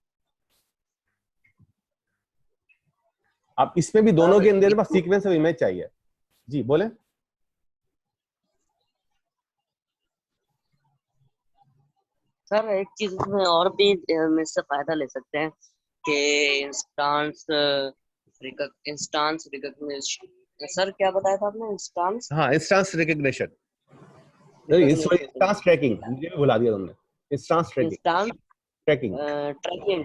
अब इसमें भी दोनों के अंदर बस सीक्वेंस ऑफ इमेज चाहिए। जी बोले। सर एक चीज इसमें और भी हम इससे फायदा ले सकते हैं कि इंस्टांस रिकॉग्निशन। सर क्या बताया था आपने? इंस्टांस, हाँ, इंस्टेंस रिकग्निशन, इंस्टेंस ट्रैकिंग, मुझे भी भुला दिया तुमने। Instance instance tracking. ट्रैकिंग।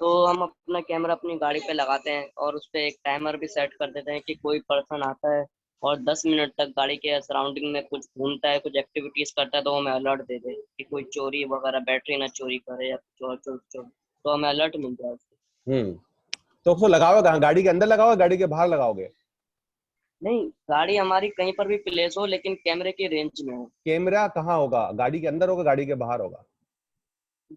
तो हम अपना कैमरा अपनी गाड़ी पे लगाते हैं और उस पर एक टाइमर भी सेट कर देते हैं कि कोई पर्सन आता है और 10 मिनट तक गाड़ी के सराउंडिंग में कुछ घूमता है, कुछ एक्टिविटीज करता है, तो हमें अलर्ट दे दे कि कोई चोरी वगैरह बैटरी ना चोरी करे या कुछ और चोरी, तो हमें अलर्ट मिल जाए उससे। तो उसको लगाओगे कहाँ? गाड़ी के अंदर लगाओगे, गाड़ी के बाहर लगाओगे? नहीं, गाड़ी हमारी कहीं पर भी प्लेस हो लेकिन कैमरे की रेंज में हो। कैमरा कहाँ होगा? गाड़ी के अंदर होगा, गाड़ी के बाहर होगा?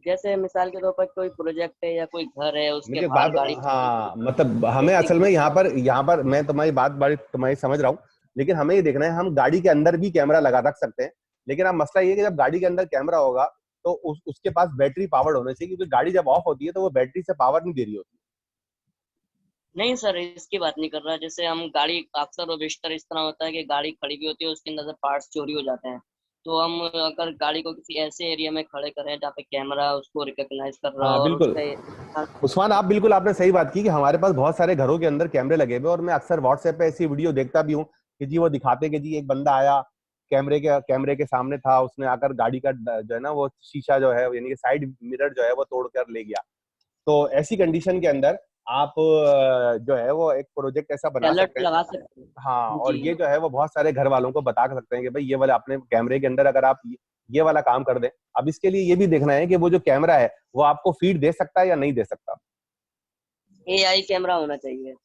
जैसे मिसाल के तौर पर कोई प्रोजेक्ट है या कोई घर है उसके मुझे बाहर बात, गाड़ी। हाँ, मतलब हमें असल में यहाँ पर मैं तुम्हारी बात बड़ी तुम्हारी समझ रहा हूँ, लेकिन हमें ये देखना है हम गाड़ी के अंदर भी कैमरा लगा रख सकते हैं। लेकिन अब मसला ये है कि जब गाड़ी के अंदर कैमरा होगा तो उसके पास बैटरी पावर्ड होना चाहिए, क्योंकि गाड़ी जब ऑफ होती है तो वो बैटरी से पावर नहीं दे रही होती। नहीं सर, इसकी बात नहीं कर रहा। जैसे हम गाड़ी अक्सर और बेशतर इस तरह होता है कि गाड़ी खड़ी भी होती है, उसके अंदर से पार्ट्स चोरी हो जाते हैं, तो हम अगर गाड़ी को किसी ऐसे एरिया में खड़े करें जहाँ पे कैमरा उसको रिकॉग्नाइज कर रहा हाँ हो और बिल्कुल उसका। उस्मान, आप बिल्कुल आपने सही बात की कि हमारे पास बहुत सारे घरों के अंदर कैमरे लगे हुए, और मैं अक्सर व्हाट्सएप पे ऐसी वीडियो देखता भी हूँ कि जी वो दिखाते कि जी एक बंदा आया, कैमरे के सामने था, उसने आकर गाड़ी का जो है ना वो शीशा जो है यानी कि साइड मिरर जो है वो तोड़ कर ले गया। तो ऐसी कंडीशन के अंदर आप जो है वो एक प्रोजेक्ट ऐसा बना अलर्ट सकते हैं। लगा सकते हैं। हाँ, और जी ये जो है वो बहुत सारे घर वालों को बता सकते हैं कि भाई ये वाला अपने कैमरे के अंदर अगर आप ये वाला काम कर दें। अब इसके लिए ये भी देखना है कि वो जो कैमरा है वो आपको फीड दे सकता है या नहीं दे सकता। AI कैमरा होना चाहिए।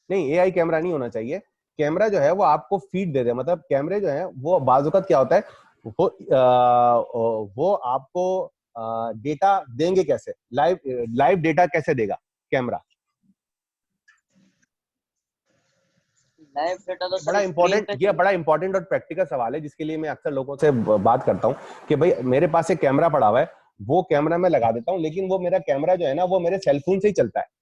नहीं, एआई कैमरा नहीं होना चाहिए। कैमरा जो है वो आपको फीड दे दे, मतलब कैमरे जो है वो बाज़ औक़ात क्या होता है, वो आपको डेटा देंगे कैसे, लाइव लाइव डेटा कैसे देगा कैमरा। लाइव डेटा तो बड़ा सर स्क्रीन इंपॉर्टेंट, पे ये चल। बड़ा इंपॉर्टेंट और प्रैक्टिकल सवाल है जिसके लिए मैं अक्सर लोगों से बात करता हूँ कि भाई मेरे पास एक कैमरा पड़ा हुआ है, वो कैमरा मैं लगा देता हूँ, लेकिन वो मेरा कैमरा जो है ना वो मेरे सेलफोन से ही चलता है।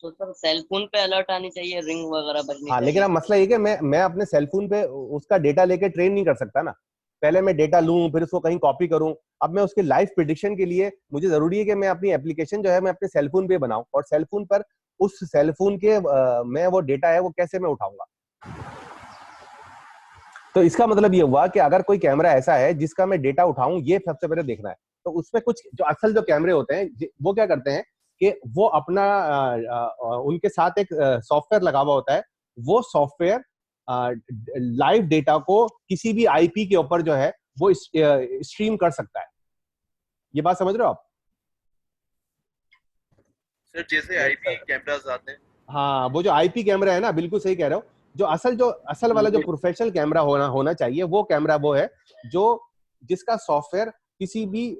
तो सर सेलफोन पे अलर्ट आनी चाहिए, रिंग वगैरह बजनी हाँ, लेकिन चाहिए। अब मसला ये कि मैं अपने सेलफोन पे उसका डेटा लेके ट्रेन नहीं कर सकता ना। पहले मैं डेटा लूं, फिर उसको कहीं कॉपी करूं। अब मैं उसके लाइव प्रिडिक्शन के लिए मुझे जरूरी है कि मैं अपनी एप्लीकेशन जो है मैं अपने सेलफोन पे बनाऊं, और सेलफोन पर उस सेलफोन के मैं वो डेटा है वो कैसे मैं उठाऊंगा। तो इसका मतलब ये हुआ कि अगर कोई कैमरा ऐसा है जिसका मैं डेटा उठाऊं, ये सबसे पहले देखना है। तो उसमें कुछ जो असल जो कैमरे होते हैं वो क्या करते हैं कि वो अपना उनके साथ एक सॉफ्टवेयर लगा हुआ होता है। वो सॉफ्टवेयर लाइव डेटा को किसी भी आईपी के ऊपर जो है वो स्ट्रीम कर सकता है। ये बात समझ रहे हो आप? सर जैसे आईपी कैमरास आते हैं। हाँ, वो जो आईपी कैमरा है ना, बिल्कुल सही कह रहे हो। जो असल वाला जो प्रोफेशनल कैमरा होना चाहिए, वो कैमरा वो है जो जिसका सॉफ्टवेयर किसी भी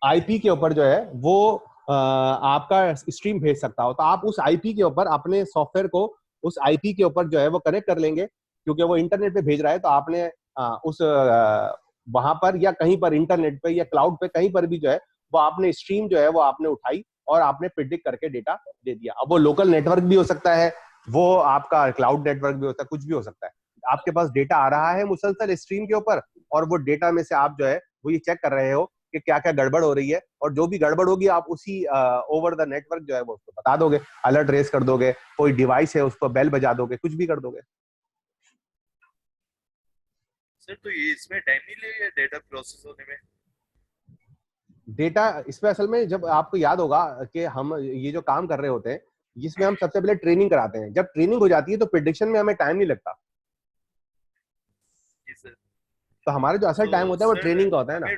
आईपी के ऊपर जो है वो आपका स्ट्रीम भेज सकता हो। तो आप उस आईपी के ऊपर अपने सॉफ्टवेयर को उस आईपी के ऊपर जो है वो कनेक्ट कर लेंगे, क्योंकि वो इंटरनेट पे भेज रहा है। तो आपने उस वहां पर या कहीं पर इंटरनेट पे या क्लाउड पे कहीं पर भी जो है वो आपने स्ट्रीम जो है वो आपने उठाई और आपने प्रिडिक्ट करके डेटा दे दिया। अब वो लोकल नेटवर्क भी हो सकता है, वो आपका क्लाउड नेटवर्क भी होता है, कुछ भी हो सकता है। आपके पास डेटा आ रहा है मुसलसल स्ट्रीम के ऊपर, और वो डेटा में से आप जो है वो ये चेक कर रहे हो कि क्या क्या गड़बड़ हो रही है, और जो भी गड़बड़ होगी आप उसी ओवर द नेटवर्क जो है वो उसको बता दोगे, अलर्ट रेस कर दोगे, कोई डिवाइस है उसको बेल बजा दोगे, कुछ भी कर दोगे। सर तो ये इसमें टाइम नहीं लगेगा डेटा प्रोसेस होने में? डेटा इसमें असल में जब आपको याद होगा कि हम ये जो काम कर रहे होते हैं जिसमें हम सबसे पहले ट्रेनिंग कराते हैं, जब ट्रेनिंग हो जाती है तो प्रिडिक्शन में हमें टाइम नहीं लगता। जी सर। तो हमारा जो असल तो टाइम होता है वो सर ट्रेनिंग का होता है ना। हमें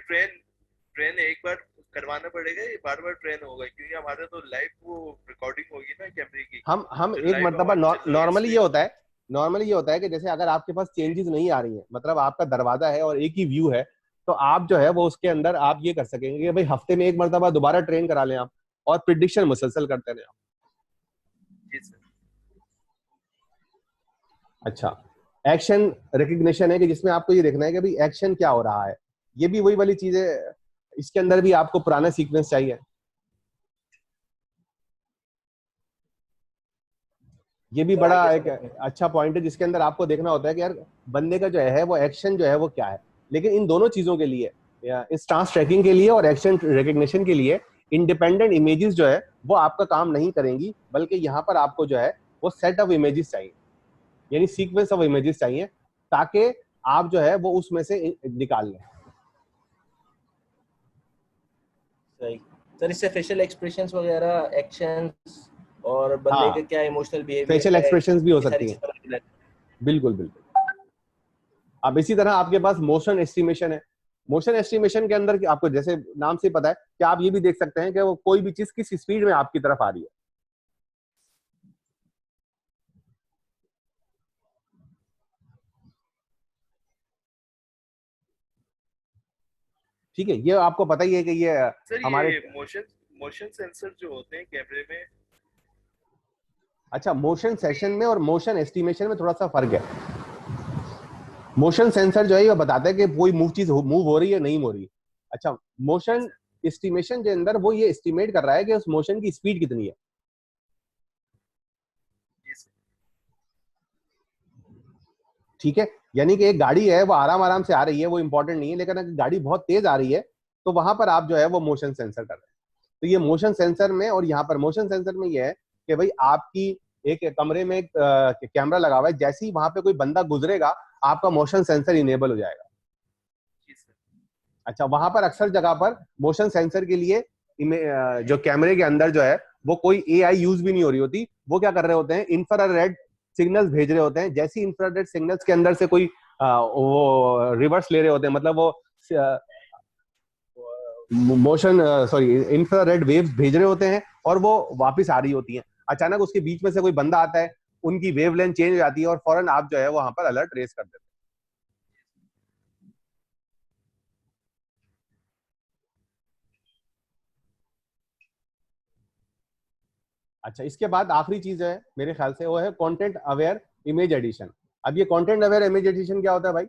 ट्रेन एक बार करवाना पड़ेगा, ये बार बार ट्रेन होगा? क्योंकि हमारा तो लाइव वो रिकॉर्डिंग होगी ना कैमरे की। हम तो एक लाइव मरतबा हमारा चल रहा है नॉर्मली ये स्ट्रीम। होता है, नॉर्मली ये होता है कि जैसे अगर आपके पास चेंजेस नहीं आ रही हैं, मतलब आपका दरवाजा है और एक ही व्यू है, तो आप जो है वो उसके अंदर आप ये कर सकेंगे कि भाई हफ्ते में एक मरतबा दोबारा ट्रेन करा लें आप, और प्रिडिक्शन मुसलसल करते रहें आप। जी सर। अच्छा, एक्शन रिकग्निशन है कि जिसमें आपको ये देखना है कि भाई एक्शन क्या हो रहा है। ये भी वही वाली चीज है, इसके अंदर भी आपको पुराना सीक्वेंस चाहिए। ये भी बड़ा एक अच्छा पॉइंट है जिसके अंदर आपको देखना होता है कि यार बंदे का जो है वो एक्शन जो है वो क्या है। लेकिन इन दोनों चीजों के लिए, इस ट्रांस ट्रैकिंग के लिए और एक्शन रिकग्निशन के लिए, इंडिपेंडेंट इमेजेस जो है वो आपका काम नहीं करेंगी, बल्कि यहाँ पर आपको जो है वो सेट ऑफ इमेजेस चाहिए, यानी सीक्वेंस ऑफ इमेजेस चाहिए, ताकि आप जो है वो उसमें से निकाल लें। सही सर, इससे फेशियल एक्सप्रेशंस वगैरह, एक्शंस और बंदे हाँ, का क्या इमोशनल फेशियल बिहेवियर है, एक्सप्रेशंस भी हो ये सारी सकती हैं। चीजें पता चलती बिल्कुल बिल्कुल। अब इसी तरह आपके पास मोशन एस्टिमेशन है। मोशन एस्टिमेशन के अंदर आपको जैसे नाम से पता है कि आप ये भी देख सकते हैं कि वो कोई भी चीज किस स्पीड में आपकी तरफ आ रही है। ठीक है, ये आपको पता ही है कि ये सर हमारे। ये मोशन मोशन सेंसर जो होते हैं कैमरे में। अच्छा, मोशन सेशन में और मोशन एस्टिमेशन में थोड़ा सा फर्क है। मोशन सेंसर जो है ये बताता है कि कोई चीज मूव हो रही है नहीं हो रही। अच्छा, मोशन एस्टिमेशन के अंदर वो ये एस्टिमेट कर रहा है कि उस मोशन की स्पीड कितनी है। जी सर। ठीक है, यानी कि एक गाड़ी है वो आराम आराम से आ रही है, वो इंपॉर्टेंट नहीं है, लेकिन अगर गाड़ी बहुत तेज आ रही है तो वहां पर आप जो है वो मोशन सेंसर कर रहे हैं। तो ये मोशन सेंसर में, और यहाँ पर मोशन सेंसर में ये है कि भाई आपकी एक कमरे में एक कैमरा लगा हुआ है, जैसे ही वहां पे कोई बंदा गुजरेगा आपका मोशन सेंसर इनेबल हो जाएगा। जी सर। अच्छा, वहां पर अक्सर जगह पर मोशन सेंसर के लिए जो कैमरे के अंदर जो है वो कोई एआई यूज भी नहीं हो रही होती। वो क्या कर रहे होते हैं, इंफ्रारेड सिग्नल्स भेज रहे होते हैं। जैसे इंफ्रारेड सिग्नल्स के अंदर से कोई वो रिवर्स ले रहे होते हैं, मतलब वो मोशन सॉरी इंफ्रारेड वेव्स भेज रहे होते हैं और वो वापस आ रही होती हैं। अचानक उसके बीच में से कोई बंदा आता है, उनकी वेवलेंथ चेंज हो जाती है और फौरन आप जो है वहां पर अलर्ट रेस कर देते हैं। अच्छा, इसके बाद आखिरी चीज है मेरे ख्याल से, वो है कंटेंट अवेयर इमेज एडिशन। अब ये कंटेंट अवेयर इमेज एडिशन क्या होता है भाई?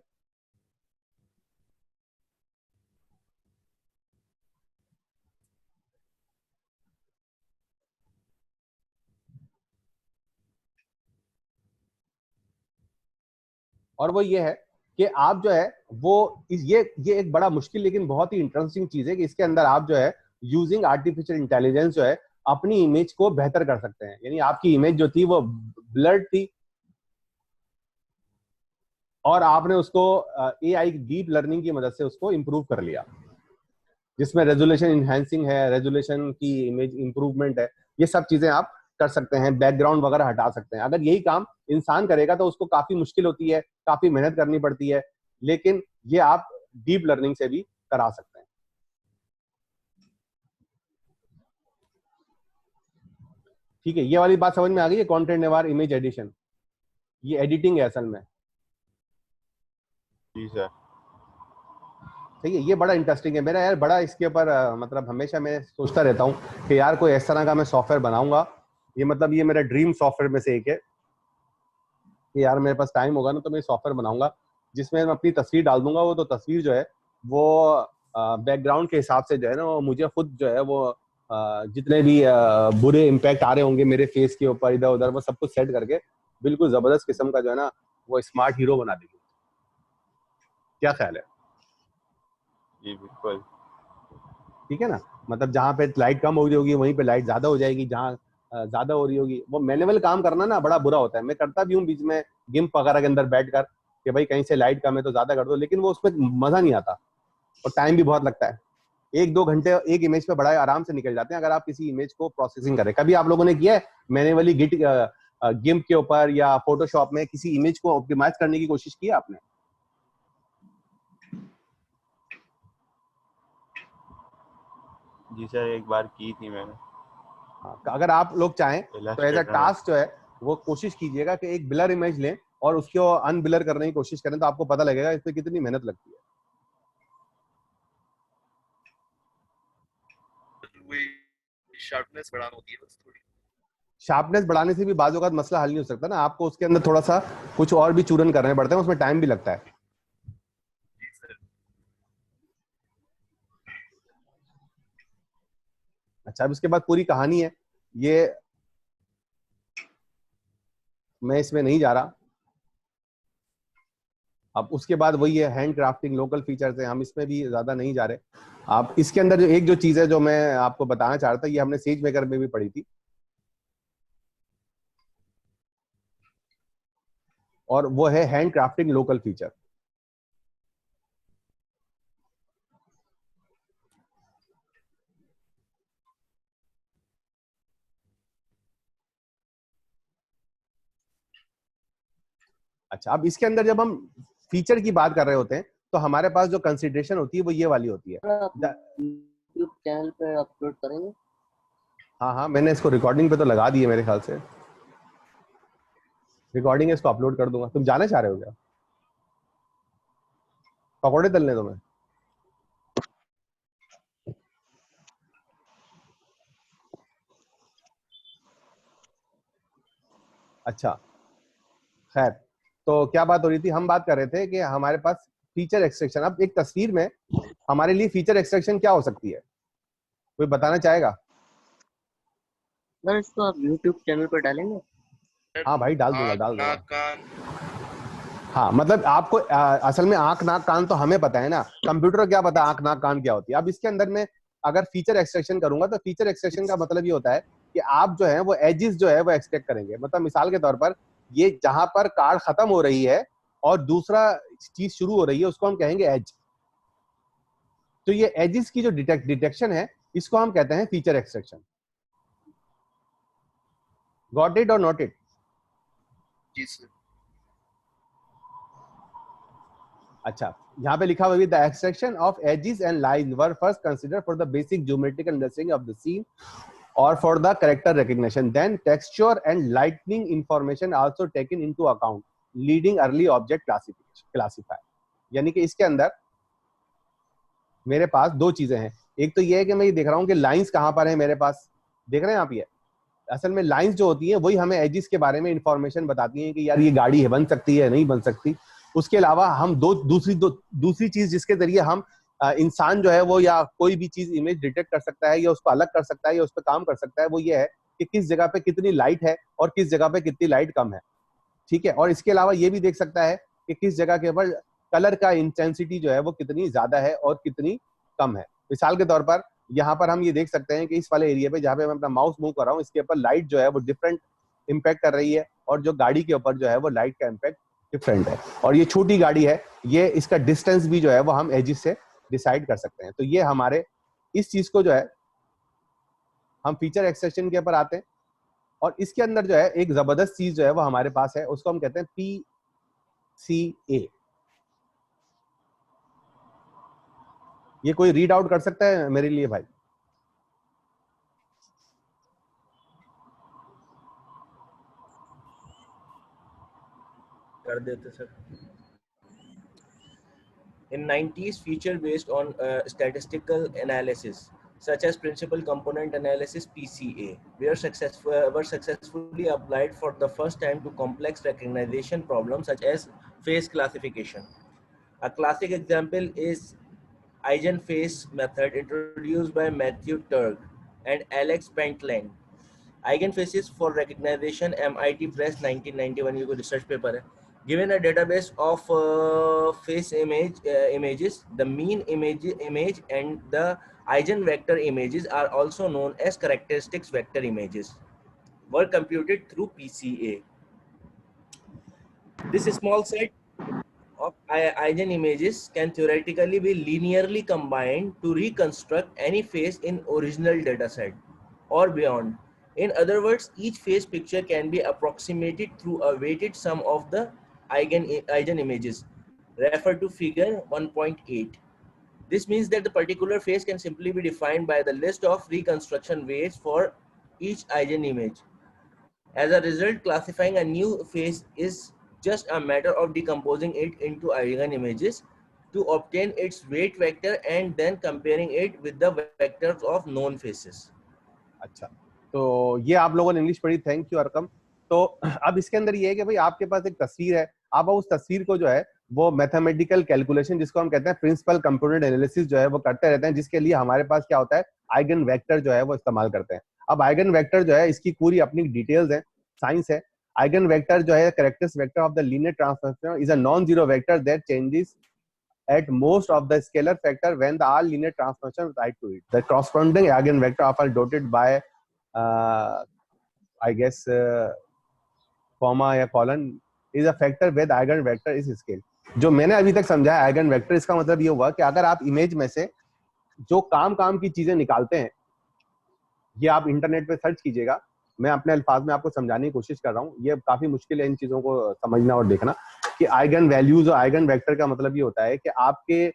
और वो ये है कि आप जो है वो ये एक बड़ा मुश्किल लेकिन बहुत ही इंटरेस्टिंग चीज है कि इसके अंदर आप जो है यूजिंग आर्टिफिशियल इंटेलिजेंस जो है अपनी इमेज को बेहतर कर सकते हैं। यानी आपकी इमेज जो थी वो ब्लर्ड थी और आपने उसको एआई डीप लर्निंग की मदद से उसको इंप्रूव कर लिया, जिसमें रेजोल्यूशन इनहैंसिंग है, रेजोल्यूशन की इमेज इंप्रूवमेंट है। ये सब चीजें आप कर सकते हैं, बैकग्राउंड वगैरह हटा सकते हैं। अगर यही काम इंसान करेगा तो उसको काफी मुश्किल होती है, काफी मेहनत करनी पड़ती है, लेकिन ये आप डीप लर्निंग से भी करा सकते हैं। ठीक है, ये वाली बात समझ में आ गई है? कंटेंट अवेयर इमेज एडिशन, ये एडिटिंग है असल में। जी सर। ठीक है, ये बड़ा इंटरेस्टिंग है मेरा यार, बड़ा इसके ऊपर मतलब हमेशा मैं सोचता रहता हूँ कि यार कोई इस तरह का मैं सॉफ्टवेयर बनाऊंगा। ये मतलब ये मेरा ड्रीम सॉफ्टवेयर में से एक है कि यार मेरे पास टाइम होगा ना तो मैं सॉफ्टवेयर बनाऊंगा जिसमें मैं अपनी तस्वीर डाल दूंगा। वो तो तस्वीर जो है वो बैकग्राउंड के हिसाब से जो है ना, वो मुझे खुद जो है वो जितने भी बुरे इम्पैक्ट आ रहे होंगे मेरे फेस के ऊपर इधर उधर, वो सब कुछ सेट करके बिल्कुल जबरदस्त किस्म का जो है ना वो स्मार्ट हीरो बना देगी। क्या ख्याल है? जी बिल्कुल। ठीक है ना, मतलब जहाँ पे लाइट कम हो रही होगी वहीं पे लाइट ज्यादा हो जाएगी, जहाँ ज्यादा हो रही होगी। वो मैनुअल काम करना ना बड़ा बुरा होता है। मैं करता भी हूँ बीच में गिम्प वगैरह के अंदर बैठ कर कि भाई कहीं से लाइट कम है तो ज्यादा कर दो, लेकिन वो उसमें मजा नहीं आता और टाइम भी बहुत लगता है। 1-2 घंटे एक इमेज पे बड़ा आराम से निकल जाते हैं अगर आप किसी इमेज को प्रोसेसिंग करें। कभी आप लोगों ने किया है मैन्युअली गिम्प के ऊपर या फोटोशॉप में किसी इमेज को ऑप्टिमाइज करने की कोशिश की है आपने? जी सर, एक बार की थी मैंने। हाँ, अगर आप लोग चाहें तो एज अ इलस्ट्रेटर में। टास्क जो है वो कोशिश कीजिएगा कि एक ब्लर इमेज लें और उसको अनब्लर करने की कोशिश करें, तो आपको पता लगेगा इसमें कितनी मेहनत लगती है। वही शार्पनेस बढ़ानी होती है बस थोड़ी। शार्पनेस बढ़ाने से भी बाज़ औक़ात मसला हल नहीं हो सकता ना, आपको उसके अंदर थोड़ा सा कुछ और भी चूरन करने पड़ते हैं, उसमें टाइम भी लगता है। जी सर। अच्छा, अब इसके बाद पूरी कहानी है, ये मैं इसमें नहीं जा रहा। अब उसके बाद वही है हैंड क्राफ्टिंग, लोकल फीचर्स है, हम इसमें भी ज्यादा नहीं जा रहे। आप इसके अंदर जो एक जो चीज है जो मैं आपको बताना चाह रहा था, ये हमने सेज मेकर में भी पढ़ी थी, और वो है हैंड क्राफ्टिंग लोकल फीचर। अच्छा, अब इसके अंदर जब हम फीचर की बात कर रहे होते हैं तो हमारे पास जो कंसिडरेशन होती है वो ये वाली होती है। यूट्यूब चैनल पे अपलोड करेंगे? हाँ हाँ, मैंने इसको रिकॉर्डिंग पे तो लगा दी है, मेरे ख्याल से रिकॉर्डिंग है, इसको अपलोड कर दूंगा। तुम जाना चाह रहे हो क्या? पकौड़े तलने तुम्हें? अच्छा, खैर, तो क्या बात हो रही थी? हम बात कर रहे थे कि हमारे पास फीचर एक्सट्रैक्शन, अब एक तस्वीर में हमारे लिए फीचर एक्सट्रैक्शन क्या हो सकती है, कोई बताना चाहेगा? सर इसको आप यूट्यूब चैनल पर डालेंगे? हाँ भाई, डाल दूंगा आँख, डाल दूंगा। नाक, कान। हाँ, मतलब आपको असल में आंख नाक कान तो हमें पता है ना, कंप्यूटर को क्या पता आंख नाक कान क्या होती है। अब इसके अंदर में अगर फीचर एक्सट्रैक्शन करूंगा तो फीचर एक्सट्रैक्शन का मतलब ये होता है कि आप जो है वो एजिस जो है वो एक्सट्रैक्ट करेंगे। मतलब मिसाल के तौर पर ये जहां पर कार्ड खत्म हो रही है और दूसरा चीज शुरू हो रही है उसको हम कहेंगे एज। तो ये एजेस की जो डिटेक्शन है इसको हम कहते हैं फीचर एक्सट्रैक्शन। गॉट इट और नॉट इट? जी सर। अच्छा, यहाँ पे लिखा हुआ है the extraction of edges and lines were first consider for the basic geometrical understanding of the scene और for the character recognition, then texture and lightning information also taken into account leading early object classifier. यानी कि इसके अंदर मेरे पास दो चीजें हैं। एक तो ये है कि मैं ये देख रहा हूँ कि लाइंस कहाँ पर है मेरे पास, देख रहे हैं आप ये। असल में लाइंस जो होती हैं वही हमें एजेस के बारे में इंफॉर्मेशन बताती हैं कि यार ये गाड़ी है, बन सकती है नहीं बन सकती। उसके अलावा हम दूसरी चीज जिसके जरिए हम इंसान जो है वो या कोई भी चीज इमेज डिटेक्ट कर सकता है या उसको अलग कर सकता है या उस पर काम कर सकता है, वो ये है कि किस जगह पे कितनी लाइट है और किस जगह पे कितनी लाइट कम है। ठीक है, और इसके अलावा ये भी देख सकता है कि किस जगह के ऊपर कलर का इंटेंसिटी जो है वो कितनी ज्यादा है और कितनी कम है। मिसाल के तौर पर यहाँ पर हम ये देख सकते हैं कि इस वाले एरिया पे जहाँ पे मैं अपना माउस मूव कर रहा हूँ इसके ऊपर लाइट जो है वो डिफरेंट इम्पैक्ट कर रही है और जो गाड़ी के ऊपर जो है वो लाइट का इम्पैक्ट डिफरेंट है। और ये छोटी गाड़ी है, ये इसका डिस्टेंस भी जो है वो हम एजिस से डिसाइड कर सकते हैं। तो ये हमारे इस चीज को जो है हम फीचर एक्सट्रैक्शन के ऊपर आते हैं और इसके अंदर जो है एक जबरदस्त चीज जो है वो हमारे पास है, उसको हम कहते हैं PCA। ये कोई रीड आउट कर सकता है मेरे लिए भाई? कर देते sir. In 90s, feature based on statistical analysis such as principal component analysis (PCA) were successfully applied for the first time to complex recognition problems such as face classification. A classic example is eigenface method introduced by Matthew Turk and Alex Pentland. Eigenfaces for recognition, MIT Press 1991, ये कोई research paper है. Given a database of face images, the mean image and the eigenvector images are also known as characteristics vector images, were computed through PCA. This small set of eigen images can theoretically be linearly combined to reconstruct any face in original dataset or beyond. In other words, each face picture can be approximated through a weighted sum of the eigen images. Refer to figure 1.8. This means that the particular face can simply be defined by the list of reconstruction weights for each eigen image. As a result, classifying a new face is just a matter of decomposing it into eigen images to obtain its weight vector and then comparing it with the vectors of known faces. अच्छा, तो ये आप लोगों ने English पढ़ी, thank you Arkham. तो अब इसके अंदर ये है कि भाई आपके पास एक तस्वीर है, आप उस तस्वीर को जो है वो मैथमेटिकल कैलकुलेशन जिसको हम कहते हैं प्रिंसिपल कंपोनेंट एनालिसिस जो है वो करते रहते हैं, जिसके लिए हमारे पास क्या होता है आइगन वेक्टर जो है वो इस्तेमाल करते हैं। अब आइगन वेक्टर जो है इसकी पूरी अपनी डिटेल्स है, साइंस है। आइगन वेक्टर जो है characteristic vector of the linear transformation is a non zero vector that changes at most of the scalar factor when the all linear transformation right to it. The corresponding eigenvector are dotted by I guess comma या colon is a factor where the eigenvector is scale. जो मैंने अभी तक समझा है eigen vector, इसका मतलब ये हुआ कि अगर आप इमेज में से जो काम की चीजें निकालते हैं, ये आप इंटरनेट पे सर्च कीजिएगा, मैं अपने अल्फाज में आपको समझाने की कोशिश कर रहा हूँ, ये काफी मुश्किल है इन चीजों को समझना और देखना कि आइगन वैल्यूज और आइगन वेक्टर का मतलब ये होता है कि आपके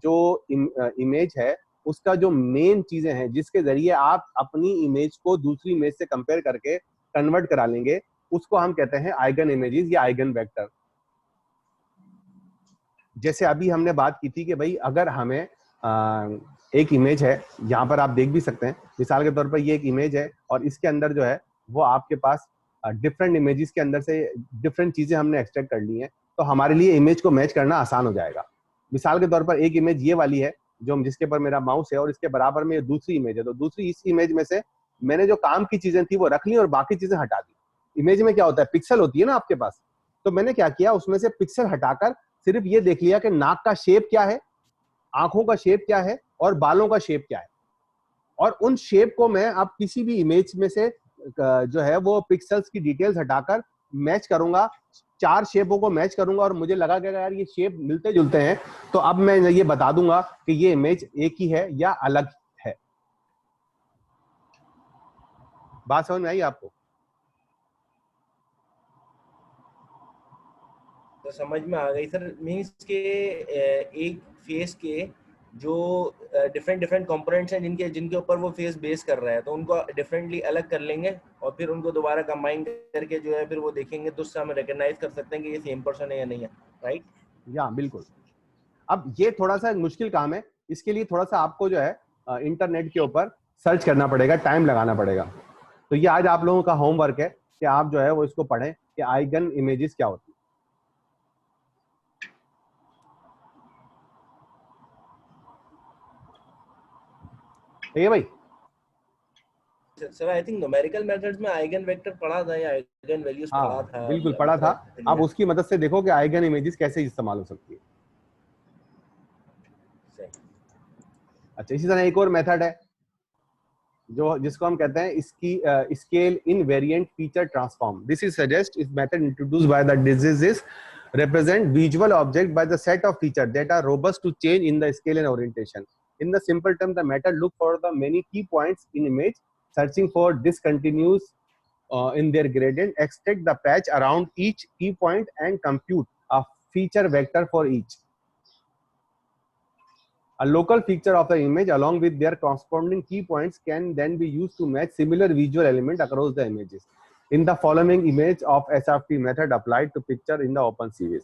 जो इमेज है उसका जो मेन चीजें हैं जिसके जरिए आप अपनी इमेज को दूसरी इमेज से कंपेयर करके कन्वर्ट करा लेंगे, उसको हम कहते हैं आइगन इमेजेस या आइगन वेक्टर। जैसे अभी हमने बात की थी कि भाई अगर हमें एक इमेज है, यहाँ पर आप देख भी सकते हैं, मिसाल के तौर पर ये एक इमेज है और इसके अंदर जो है वो आपके पास डिफरेंट इमेजेस के अंदर से डिफरेंट चीजें हमने एक्सट्रैक्ट कर ली हैं, तो हमारे लिए इमेज को मैच करना आसान हो जाएगा। मिसाल के तौर पर एक इमेज ये वाली है जो जिसके पर मेरा माउस है और इसके बराबर में दूसरी इमेज है, तो दूसरी इस इमेज में से मैंने जो काम की चीजें थी वो रख ली और बाकी चीजें हटा दी। इमेज में क्या होता है, पिक्सल होती है ना आपके पास, तो मैंने क्या किया उसमें से पिक्सल हटाकर सिर्फ ये देख लिया कि नाक का शेप क्या है, आंखों का शेप क्या है और बालों का शेप क्या है, और उन शेप को मैं अब किसी भी इमेज में से जो है वो पिक्सल्स की डिटेल्स हटाकर मैच करूंगा 4 शेपों को मैच करूंगा और मुझे लगा कि यार ये शेप मिलते जुलते हैं, तो अब मैं ये बता दूंगा कि ये इमेज एक ही है या अलग है। बात समझ में आई आपको? तो समझ में आ गई सर। मीन्स के एक फेस के जो डिफरेंट डिफरेंट कंपोनेंट्स हैं जिनके जिनके ऊपर वो फेस बेस कर रहा है, तो उनको डिफरेंटली अलग कर लेंगे और फिर उनको दोबारा कंबाइन करके जो है फिर वो देखेंगे, तो उससे हम रिकॉग्नाइज कर सकते हैं कि ये सेम पर्सन है या नहीं है, राइट? या बिल्कुल। अब ये थोड़ा सा मुश्किल काम है, इसके लिए थोड़ा सा आपको जो है इंटरनेट के ऊपर सर्च करना पड़ेगा, टाइम लगाना पड़ेगा। तो ये आज आप लोगों का होमवर्क है कि आप जो है वो इसको पढ़ें कि आइगन इमेजेस क्या होती है। ठीक है भाई? Sir I think numerical methods में आइगन वेक्टर पढ़ा था या आइगन वैल्यूज पढ़ा हाँ था? बिल्कुल पढ़ा था। आप उसकी मदद से देखो कि आइगन इमेजेस कैसे इस्तेमाल हो सकती है। अच्छा, इसी तरह एक और मेथड है जो जिसको हम कहते हैं इसकी scale invariant feature transform. This is suggest इस method introduced by the diseases represent visual object by the set of features that are robust to change in the scale and orientation. In the simple term, the method look for the many key points in image, searching for discontinuous in their gradient, extract the patch around each key point and compute a feature vector for each. A local feature of the image along with their corresponding key points can then be used to match similar visual element across the images. In the following image of SFT method applied to picture in the OpenCV.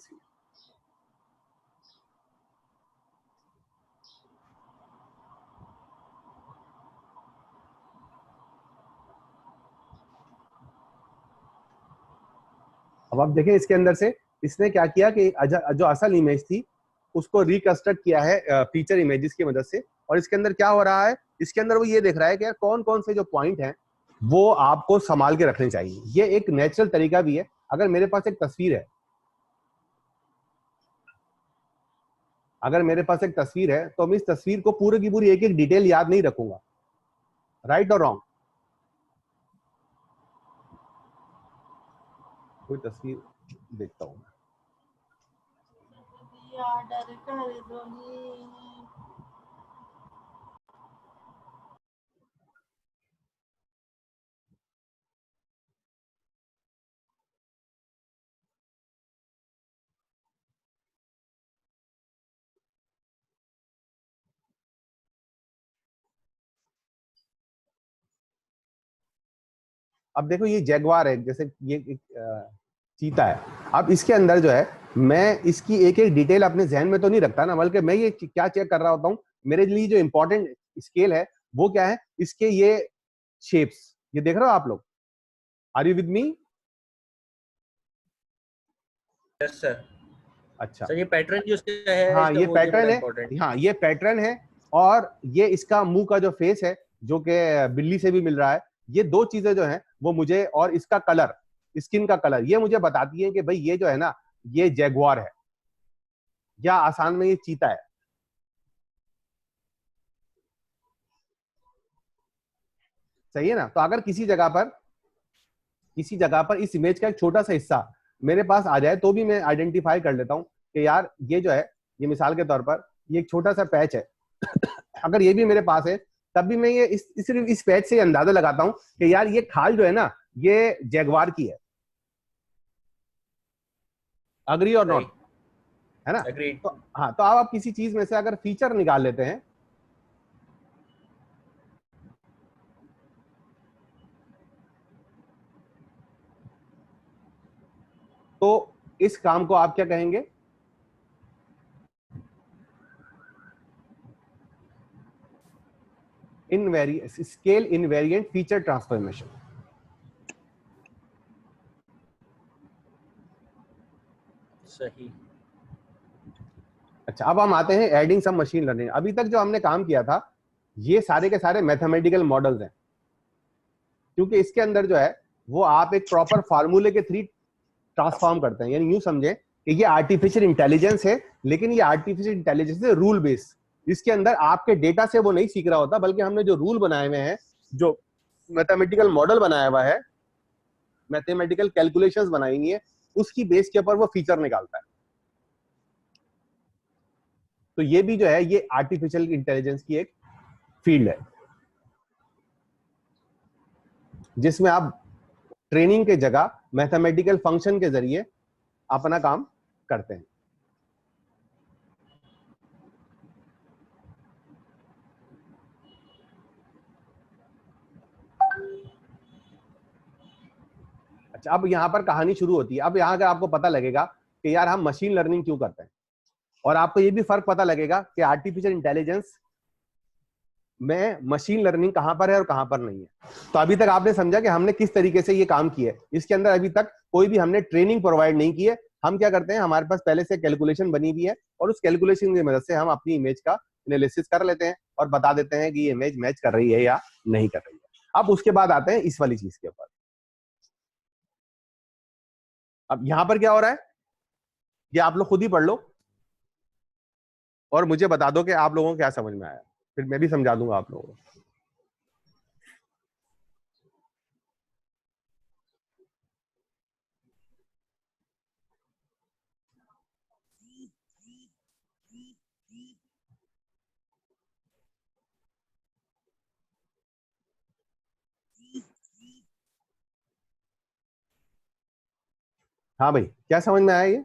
अब आप देखें इसके अंदर से इसने क्या किया कि जो असल इमेज थी उसको रिकंस्ट्रक्ट किया है फीचर इमेजेस की मदद से। और इसके अंदर क्या हो रहा है, इसके अंदर वो ये देख रहा है कि कौन कौन से जो पॉइंट हैं वो आपको संभाल के रखने चाहिए। ये एक नेचुरल तरीका भी है। अगर मेरे पास एक तस्वीर है, अगर मेरे पास एक तस्वीर है तो मैं इस तस्वीर को पूरी की पूरी एक एक डिटेल याद नहीं रखूंगा, राइट और रॉन्ग? कोई तस्वीर देखता हूं। अब देखो ये जैगवार है, जैसे ये एक चीता है। अब इसके अंदर जो है मैं इसकी एक एक डिटेल अपने जहन में तो नहीं रखता ना, बल्कि मैं ये क्या चेक कर रहा होता हूँ, मेरे लिए जो इंपॉर्टेंट स्केल है वो क्या है, इसके ये शेप्स, ये देख रहे हो आप लोग? Are you with me? Yes sir. अच्छा सर ये पैटर्न जो उसका है, हाँ ये पैटर्न है, important। हाँ ये पैटर्न है। और ये इसका मुंह का जो फेस है जो कि बिल्ली से भी मिल रहा है, ये दो चीजें जो हैं वो मुझे, और इसका कलर, स्किन का कलर, ये मुझे बताती है कि भाई ये जो है ना ये जैगुआर है या आसान में ये चीता है। सही है ना? तो अगर किसी जगह पर इस इमेज का एक छोटा सा हिस्सा मेरे पास आ जाए तो भी मैं आइडेंटिफाई कर लेता हूं कि यार ये जो है, ये मिसाल के तौर पर ये एक छोटा सा पैच है अगर ये भी मेरे पास है तब भी मैं ये इस पैच से अंदाजा लगाता हूं कि यार ये खाल जो है ना ये जैगवार की है। अग्री और नॉट? है ना? तो हाँ, तो आप किसी चीज में से अगर फीचर निकाल लेते हैं, तो इस काम को आप क्या कहेंगे? Scale invariant feature transformation. सही। अच्छा, अब हम आते हैं एडिंग सम मशीन लर्निंग। अभी तक जो हमने काम किया था ये सारे के सारे मैथमेटिकल मॉडल्स हैं, क्योंकि इसके अंदर जो है वो आप एक प्रॉपर फार्मूले के थ्रू ट्रांसफॉर्म करते हैं। यानी यूं समझे कि ये आर्टिफिशियल इंटेलिजेंस है, लेकिन ये आर्टिफिशियल इंटेलिजेंस है रूल बेस्ड। इसके अंदर आपके डेटा से वो नहीं सीख रहा होता, बल्कि हमने जो रूल बनाए हुए हैं, जो मैथमेटिकल मॉडल बनाया हुआ है, मैथमेटिकल कैलकुलेशंस बनाई हुई है, उसकी बेस के ऊपर वो फीचर निकालता है। तो ये भी जो है ये आर्टिफिशियल इंटेलिजेंस की एक फील्ड है जिसमें आप ट्रेनिंग के जगह मैथमेटिकल फंक्शन के जरिए अपना काम करते हैं। अच्छा, अब यहां पर कहानी शुरू होती है। अब यहां अगर आपको पता लगेगा कि यार हम मशीन लर्निंग क्यों करते हैं, और आपको ये भी फर्क पता लगेगा कि आर्टिफिशियल इंटेलिजेंस में मशीन लर्निंग कहां पर है और कहां पर नहीं है। तो अभी तक आपने समझा कि हमने किस तरीके से ये काम किया है। इसके अंदर अभी तक कोई भी हमने ट्रेनिंग प्रोवाइड नहीं की है। हम क्या करते हैं, हमारे पास पहले से कैलकुलेशन बनी हुई है और उस कैलकुलेशन की मदद से हम अपनी इमेज का एनालिसिस कर लेते हैं और बता देते हैं कि ये इमेज मैच कर रही है या नहीं कर रही है। अब उसके बाद आते हैं इस वाली चीज के ऊपर। अब यहां पर क्या हो रहा है ये आप लोग खुद ही पढ़ लो और मुझे बता दो कि आप लोगों को क्या समझ में आया, फिर मैं भी समझा दूंगा आप लोगों को। हाँ भाई, क्या समझ में आया ये?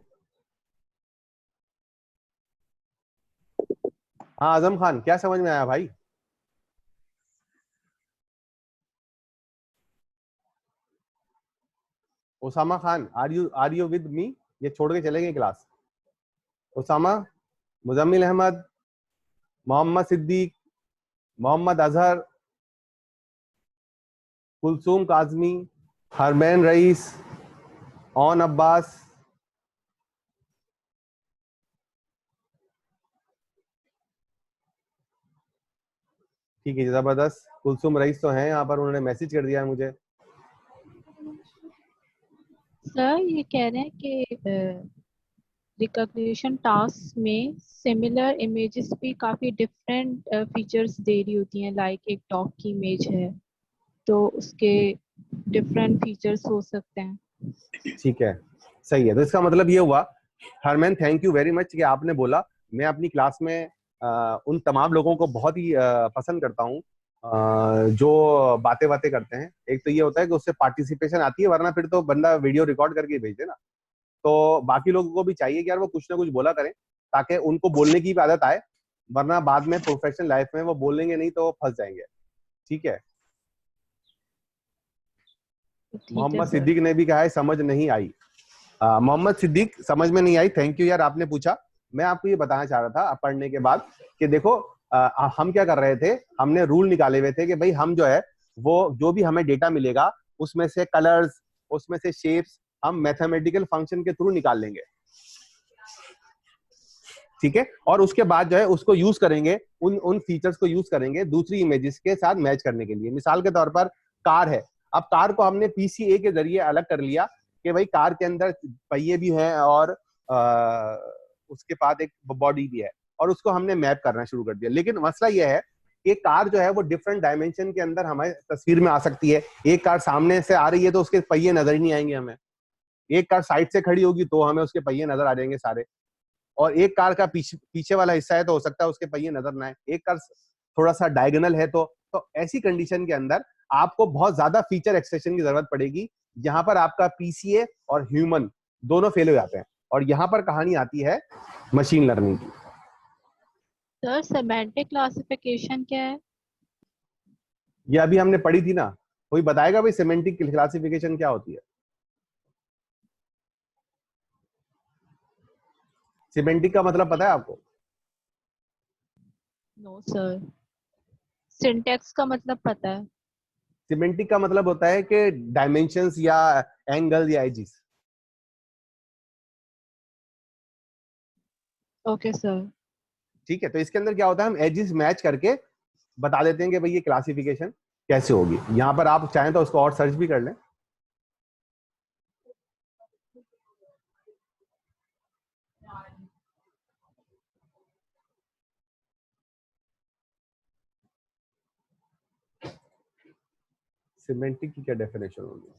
हाँ आजम खान, क्या समझ में आया भाई? Osama Khan, are you with me? ये छोड़ के चले गए क्लास। ओसामा, मुजम्मिल अहमद, मोहम्मद सिद्दीक, मोहम्मद अजहर, कुलसूम काजमी, हरमैन रईस, ओन अब्बास। ठीक है, जबरदस्त। कुलसूम रईस तो हैं यहाँ पर, उन्होंने मैसेज कर दिया है मुझे। सर ये कह रहे हैं कि रिकॉग्निशन टास्क में सिमिलर इमेजेस भी काफी डिफरेंट फीचर्स दे रही होती हैं। लाइक एक डॉग की इमेज है तो उसके डिफरेंट फीचर्स हो सकते हैं। ठीक है, सही है। तो इसका मतलब ये हुआ, हरमैन थैंक यू वेरी मच कि आपने बोला। मैं अपनी क्लास में उन तमाम लोगों को बहुत ही पसंद करता हूँ जो बातें बातें करते हैं। एक तो ये होता है कि उससे पार्टिसिपेशन आती है, वरना फिर तो बंदा वीडियो रिकॉर्ड करके भेज दे ना। तो बाकी लोगों को भी चाहिए कि यार वो कुछ ना कुछ बोला करें ताकि उनको बोलने की भी आदत आए, वरना बाद में प्रोफेशनल लाइफ में वो बोलेंगे नहीं तो फंस जाएंगे। ठीक है। ठीक है मोहम्मद सर। सिद्दीक ने भी कहा है समझ नहीं आई। मोहम्मद सिद्दीक, समझ में नहीं आई, थैंक यू यार आपने पूछा। मैं आपको ये बताना चाह रहा था पढ़ने के बाद कि देखो हम क्या कर रहे थे, हमने रूल निकाले हुए थे कि भाई हम जो है वो जो भी हमें डेटा मिलेगा उसमें से कलर्स, उसमें से शेप्स हम मैथमेटिकल फंक्शन के थ्रू निकाल लेंगे। ठीक है, और उसके बाद जो है उसको यूज करेंगे, उन उन फीचर्स को यूज करेंगे दूसरी इमेजेस के साथ मैच करने के लिए। मिसाल के तौर पर कार है, अब कार को हमने पीसीए के जरिए अलग कर लिया कि भाई कार के अंदर पहिए भी हैं और उसके बाद एक बॉडी भी है, और उसको हमने मैप करना शुरू कर दिया। लेकिन मसला यह है कि कार जो है वो डिफरेंट डायमेंशन के अंदर हमारे तस्वीर में आ सकती है। एक कार सामने से आ रही है तो उसके पहिए नजर ही नहीं आएंगे हमें, एक कार साइड से खड़ी होगी तो हमें उसके पहिए नजर आ जाएंगे सारे, और एक कार का पीछे वाला हिस्सा है तो हो सकता है उसके पहिए नजर ना आए, एक कार थोड़ा सा डायगोनल है तो ऐसी कंडीशन के अंदर आपको बहुत ज्यादा फीचर एक्सट्रैक्शन की जरूरत पड़ेगी। यहाँ पर आपका पीसीए और ह्यूमन दोनों फेल हो जाते हैं, और यहाँ पर कहानी आती है मशीन लर्निंग की। सर सेमेंटिक क्लासिफिकेशन क्या है? ये अभी हमने पढ़ी थी ना, कोई बताएगा भाई सेमेंटिक क्लासिफिकेशन क्या होती है? सिमेंटिक का मतलब पता है आपको? नो सर, सिंटेक्स का मतलब पता है। सिमेंटिक का मतलब होता है कि डायमेंशंस या एंगल या एजिस। Okay sir. ठीक है, तो इसके अंदर क्या होता है, हम एजिस मैच करके बता देते हैं कि भाई ये क्लासिफिकेशन कैसे होगी। यहाँ पर आप चाहें तो उसको और सर्च भी कर लें। सिमेंटिक की क्या डेफिनेशन होगी?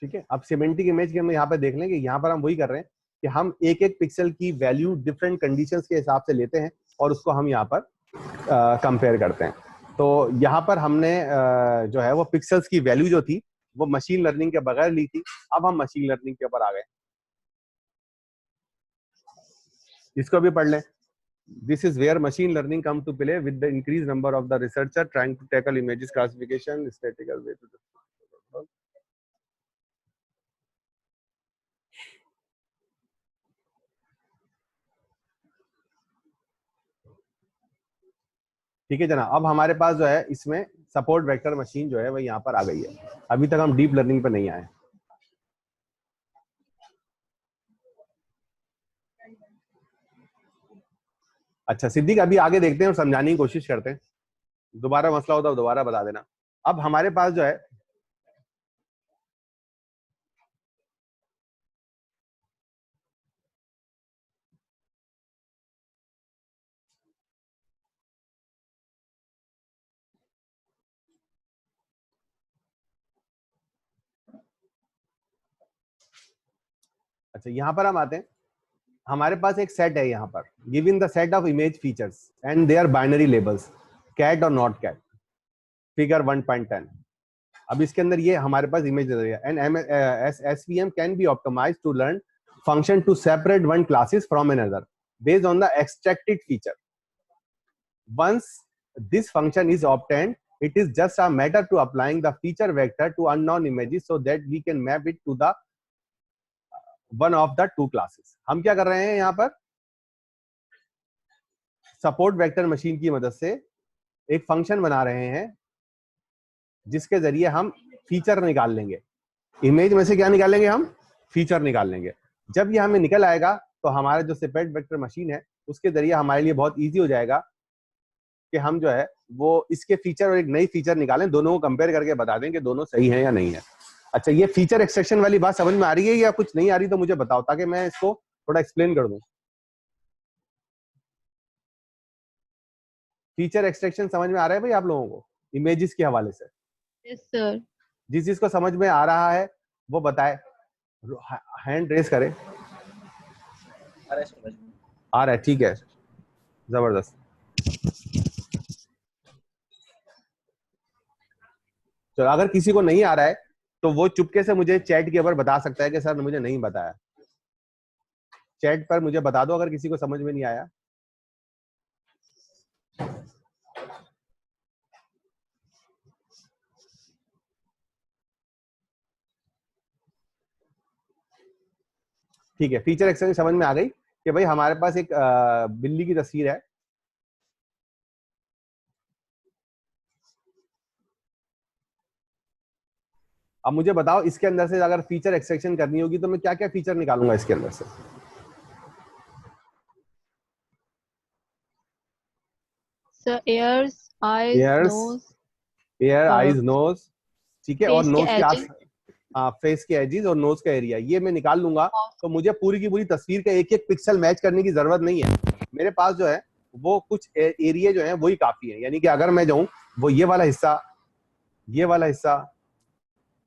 ठीक है, अब सिमेंटिक इमेज के हम यहाँ पे देख लेंगे, यहाँ पर हम वही कर रहे हैं कि हम एक एक पिक्सल की वैल्यू डिफरेंट कंडीशंस के हिसाब से लेते हैं और उसको हम यहाँ पर कंपेयर करते हैं। तो यहाँ पर हमने जो है वो पिक्सल्स की वैल्यू जो थी वो मशीन लर्निंग के बगैर ली थी। अब हम मशीन लर्निंग के ऊपर आ गए, इसको भी पढ़ लें। This is where machine learning come to play with the increased number of the researcher trying to tackle images classification, statistical way to. ठीक है जना, अब हमारे पास जो है इसमें सपोर्ट वेक्टर मशीन जो है वो यहाँ पर आ गई है। अभी तक हम डीप लर्निंग पे नहीं आए। अच्छा सिद्दीक, अभी आगे देखते हैं और समझाने की कोशिश करते हैं, दोबारा मसला होता है दोबारा बता देना। अब हमारे पास जो है अच्छा यहाँ पर हम आते हैं, हमारे पास एक सेट है यहाँ पर, given the set of image features and they are binary labels cat और नॉट कैट, फिगर 1.10। अब इसके अंदर ये हमारे पास इमेज दे रही है, and SVM can be optimised to learn function to separate one classes from another based on the extracted feature. Once this function is obtained, it is just a matter to applying the feature vector to unknown images so that we can map it to the one of the two classes। हम क्या कर रहे हैं यहाँ पर, support vector machine की मदद से एक फंक्शन बना रहे हैं जिसके जरिए हम फीचर निकाल लेंगे। इमेज में से क्या निकालेंगे, हम फीचर निकाल लेंगे। जब ये हमें निकल आएगा तो हमारा जो सपोर्ट वेक्टर मशीन है उसके जरिए हमारे लिए बहुत इजी हो जाएगा कि हम जो है वो इसके फीचर और एक नई फीचर निकालें, दोनों को कंपेयर करके बता दें कि दोनों सही है या नहीं है। अच्छा, ये फीचर एक्सट्रैक्शन वाली बात समझ में आ रही है या कुछ नहीं आ रही तो मुझे बताओ, ताकि मैं इसको थोड़ा एक्सप्लेन कर दूं। फीचर एक्सट्रैक्शन समझ में आ रहा है भाई आप लोगों को इमेजेस के हवाले से? Yes sir. जिस जिसको समझ में आ रहा है वो बताए, हैंड रेस करे। आ रहा है, ठीक है, जबरदस्त। तो अगर किसी को नहीं आ रहा है तो वो चुपके से मुझे चैट के ऊपर बता सकता है कि सर मुझे नहीं बताया। चैट पर मुझे बता दो अगर किसी को समझ में नहीं आया। ठीक है, फीचर एक्सट्रैक्शन समझ में आ गई कि भाई हमारे पास एक बिल्ली की तस्वीर है, अब मुझे बताओ इसके अंदर से अगर फीचर एक्सट्रैक्शन करनी होगी तो मैं क्या क्या फीचर निकालूंगा इसके अंदर से? Sir ears, eyes, nose, ear, eyes, nose, ठीक है, और face के नोज के आस, edges, फेस के एजेस और नोज का एरिया, ये मैं निकाल लूंगा। तो मुझे पूरी की पूरी तस्वीर का एक एक पिक्सल मैच करने की जरूरत नहीं है। मेरे पास जो है वो कुछ एरिया जो है वही काफी है। यानी कि अगर मैं जाऊं वो ये वाला हिस्सा, ये वाला हिस्सा,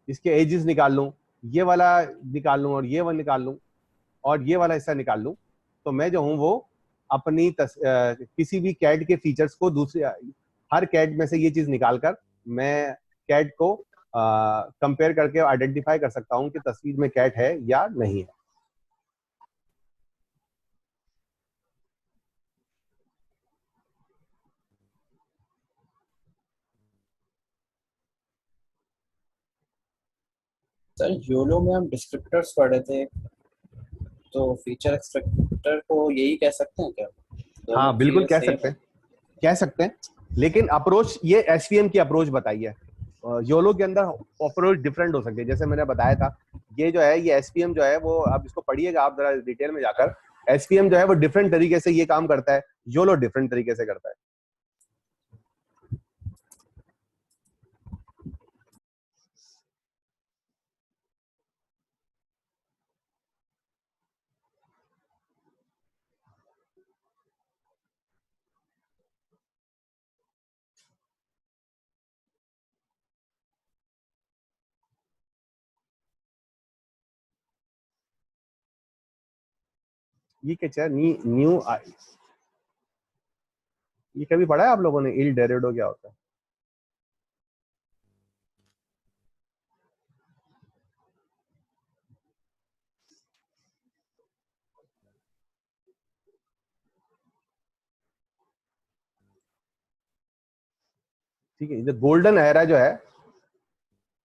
इसके एजेस निकाल लूं, ये वाला निकाल लूं और ये वाला निकाल लूं और ये वाला हिस्सा निकाल लूं, तो मैं जो हूं वो अपनी किसी भी कैट के फीचर्स को दूसरे हर कैट में से ये चीज निकालकर मैं कैट को कंपेयर करके आइडेंटिफाई कर सकता हूं कि तस्वीर में कैट है या नहीं है। सर योलो में हम डिस्क्रिप्टर्स पढ़े थे, तो फीचर एक्सट्रैक्टर को यही कह सकते हैं क्या? हाँ बिल्कुल कह सकते हैं, कह सकते हैं, लेकिन अप्रोच ये एसवीएम की अप्रोच बताई है। योलो के अंदर अप्रोच डिफरेंट हो सकती है। जैसे मैंने बताया था, ये जो है ये एसवीएम जो है वो आप इसको पढ़िएगा आप जरा डिटेल में जाकर। एसवीएम जो है वो डिफरेंट तरीके से ये काम करता है, योलो डिफरेंट तरीके से करता है। ये क्या न्यू, ये कभी पढ़ा है आप लोगों ने? इल डेरिडो क्या होता है? ठीक है, जो गोल्डन एरा जो है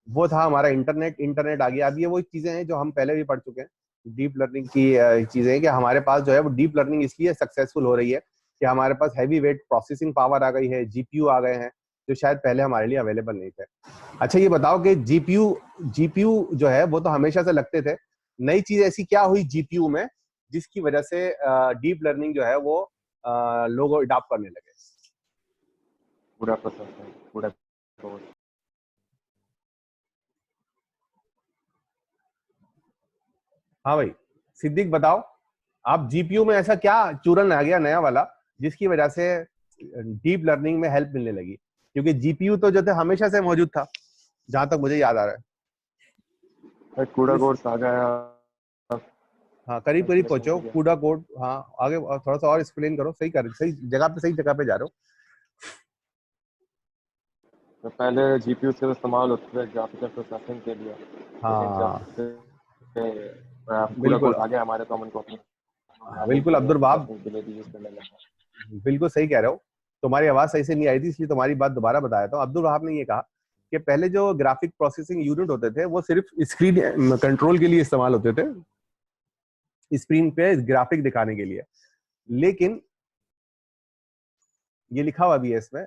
वो था हमारा इंटरनेट आ गया। अब ये वो चीजें हैं जो हम पहले भी पढ़ चुके हैं, डीप लर्निंग की चीजें हैं कि हमारे पास जो है वो डीप लर्निंग इसलिए सक्सेसफुल हो रही है कि हमारे पास हैवी वेट प्रोसेसिंग पावर आ गई है, जीपीयू आ गए हैं जो शायद पहले हमारे लिए अवेलेबल नहीं थे। अच्छा ये बताओ कि जीपीयू जो है वो तो हमेशा से लगते थे, नई चीज ऐसी क्या हुई जीपीयू में जिसकी वजह से डीप लर्निंग जो है वो लोग अडॉप्ट करने लगे? पूरा प्रोसेस है, पूरा कोड। हाँ भाई सिद्दीक बताओ, आप जीपीयू में ऐसा क्या चूरन आ गया नया वाला जिसकी वजह से डीप लर्निंग में हेल्प मिलने लगी? क्योंकि जीपीयू तो जो थे हमेशा से मौजूद था जहां तक मुझे याद आ रहा है। कूड़ा कोड आ गया। हाँ करीब करीब पहुंचो, कूड़ा कोड। हाँ आगे थोड़ा सा और एक्सप्लेन करो, सही जगह पे जा रहे हो। तो पहले जीपीयू से इस्तेमाल होते थे ग्राफिकल प्रोसेसिंग के लिए, लेकिन हाँ जब से कूड़ा बिल्कुल, कोड आ गया हमारे कॉमन कॉपी, हाँ, बिल्कुल अब्दुल वहाब, प्रोसेसिंग के लिए भी यूज करने लगा। बिल्कुल सही कह रहे हो। तुम्हारी आवाज सही से नहीं आई थी इसलिए तुम्हारी बात दोबारा बताया था। अब्दुल वहाब ने ये कहा कि पहले जो ग्राफिक प्रोसेसिंग यूनिट होते थे वो सिर्फ स्क्रीन कंट्रोल के लिए इस्तेमाल होते थे, स्क्रीन पे ग्राफिक दिखाने के लिए। लेकिन ये लिखा हुआ भी है इसमें,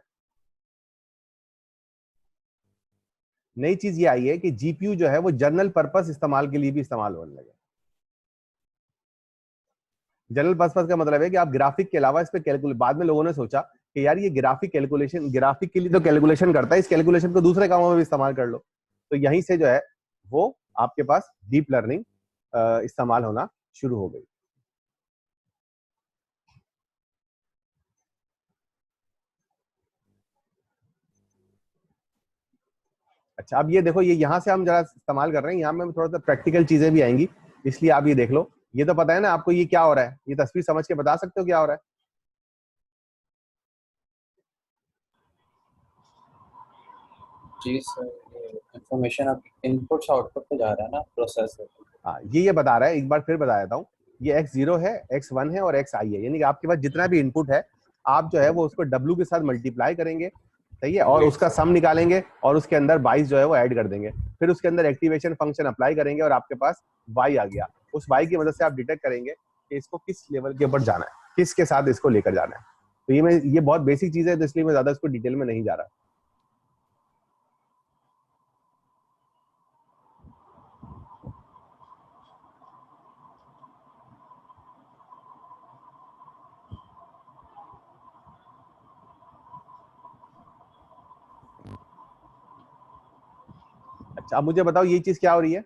नई चीज ये आई है कि जीपीयू जो है वो जनरल पर्पस इस्तेमाल के लिए भी इस्तेमाल होने लगे। जनरल पर्पस का मतलब है कि आप ग्राफिक के अलावा इस पे कैलकुलेट, बाद में लोगों ने सोचा कि यार ये ग्राफिक कैलकुलेशन, ग्राफिक के लिए तो कैलकुलेशन करता है, इस कैलकुलेशन को दूसरे कामों में भी इस्तेमाल कर लो। तो यहीं से जो है वो आपके पास डीप लर्निंग इस्तेमाल होना शुरू हो गई। अच्छा अब ये देखो, ये यहाँ से हम जरा इस्तेमाल कर रहे हैं, यहाँ में थोड़ा सा प्रैक्टिकल चीजें भी आएंगी, इसलिए आप ये देख लो। ये तो पता है ना आपको ये क्या हो रहा है? ये तस्वीर समझ के बता सकते हो क्या हो रहा है? जी सर, इंफॉर्मेशन आप इनपुट से आउटपुट पे जा रहा है ना, प्रोसेस है। हाँ ये बता रहा है, एक बार फिर बता देता हूँ। ये x0 है, x1 है और xi है, यानी कि आपके पास जितना भी इनपुट है आप जो है वो उसको w के साथ मल्टीप्लाई करेंगे, सही है, और उसका सम निकालेंगे और उसके अंदर 22 जो है वो ऐड कर देंगे। फिर उसके अंदर एक्टिवेशन फंक्शन अप्लाई करेंगे और आपके पास y आ गया। उस y की मदद से आप डिटेक्ट करेंगे कि इसको किस लेवल के ऊपर जाना है, किसके साथ इसको लेकर जाना है। तो ये बहुत बेसिक चीज है, तो इसलिए मैं ज्यादा इसको डिटेल में नहीं जा रहा। अच्छा अब मुझे बताओ ये चीज क्या हो रही है?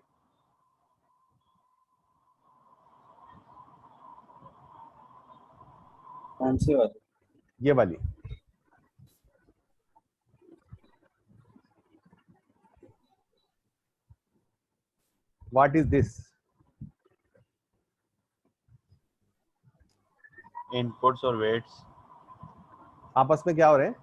कौन सी बात? ये वाली व्हाट इज दिस? इनपुट्स और वेट्स आपस में क्या हो रहे हैं?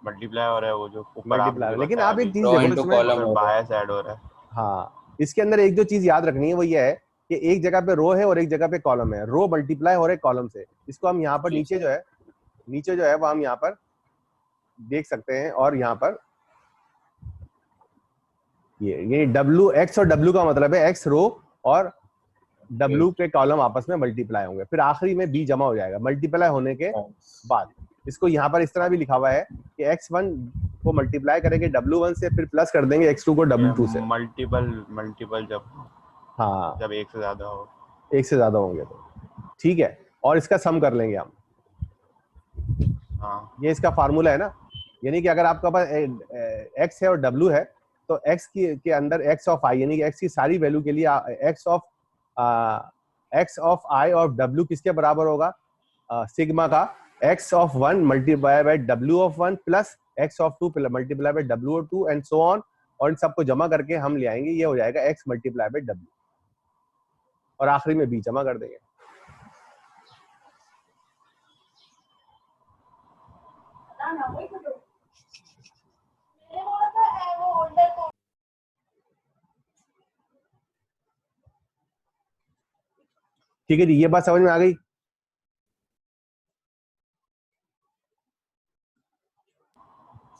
मल्टीप्लाई हो रहा है, वो जो ऊपर आपने मल्टीप्लाई। जो लेकिन बताया आप एक अभी, चीज देखो इसमें, बायस ऐड हो रहा है। हाँ इसके अंदर एक जो चीज याद रखनी है वो ये है कि एक जगह पे रो है और एक जगह पे कॉलम है। रो मल्टीप्लाई हो रहे कॉलम से, इसको हम यहाँ पर नीचे जो है वो हम यहाँ पर देख सकते हैं। और यहाँ पर ये W, X और W का मतलब है X रो और W पे कॉलम आपस में मल्टीप्लाई होंगे, फिर आखिरी में B जमा हो जाएगा मल्टीप्लाई होने के बाद। इसको यहाँ पर इस तरह भी लिखा हुआ है कि x1 को मल्टीप्लाई करेंगे W1 से, फिर प्लस कर देंगे x2 को W2 से। मल्टीपल जब, हाँ जब एक से ज्यादा हो, एक से ज्यादा होंगे तो ठीक है, और इसका सम कर लेंगे हम। हाँ ये इसका फार्मूला है ना, यानी कि अगर आपका पास x है और W है तो x के अंदर x ऑफ i, यानी कि x की सारी वैल्यू के लिए x ऑफ i और W किसके बराबर होगा? सिग्मा का x of 1 multiply by W of 1 plus x of 2 multiply by W of 2 and so on. और इन सबको जमा करके हम ले आएंगे, ये हो जाएगा x मल्टीप्लाई बाय W। और आखिरी में बी जमा कर देंगे। ठीक है जी, ये बात समझ में आ गई?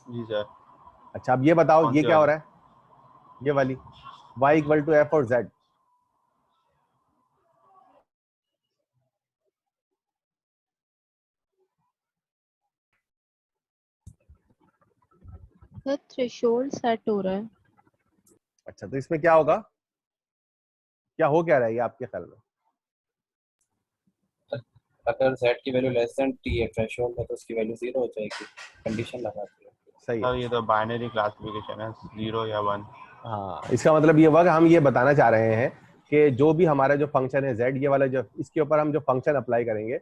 जी सर। अच्छा, अब ये बताओ कौन ये सी क्या हो वाली? रहा है, ये वाली y इक्वल टू एफ और z। सर थ्रेशोल्ड सेट हो रहा है। अच्छा, तो इसमें क्या होगा, क्या हो क्या रहा है ये आपके ख्याल में? अगर z की वैल्यू लेस देन t है थ्रेशोल्ड है तो उसकी वैल्यू 0 हो जाएगी, कंडीशन लगाती है। सही है। सर ये तो बाइनरी क्लासिफिकेशन है, 0 या 1। हाँ, इसका मतलब ये हुआ कि हम ये बताना चाह रहे हैं कि जो भी हमारा जो फंक्शन है z, ये वाला जो इसके ऊपर हम जो फंक्शन अप्लाई करेंगे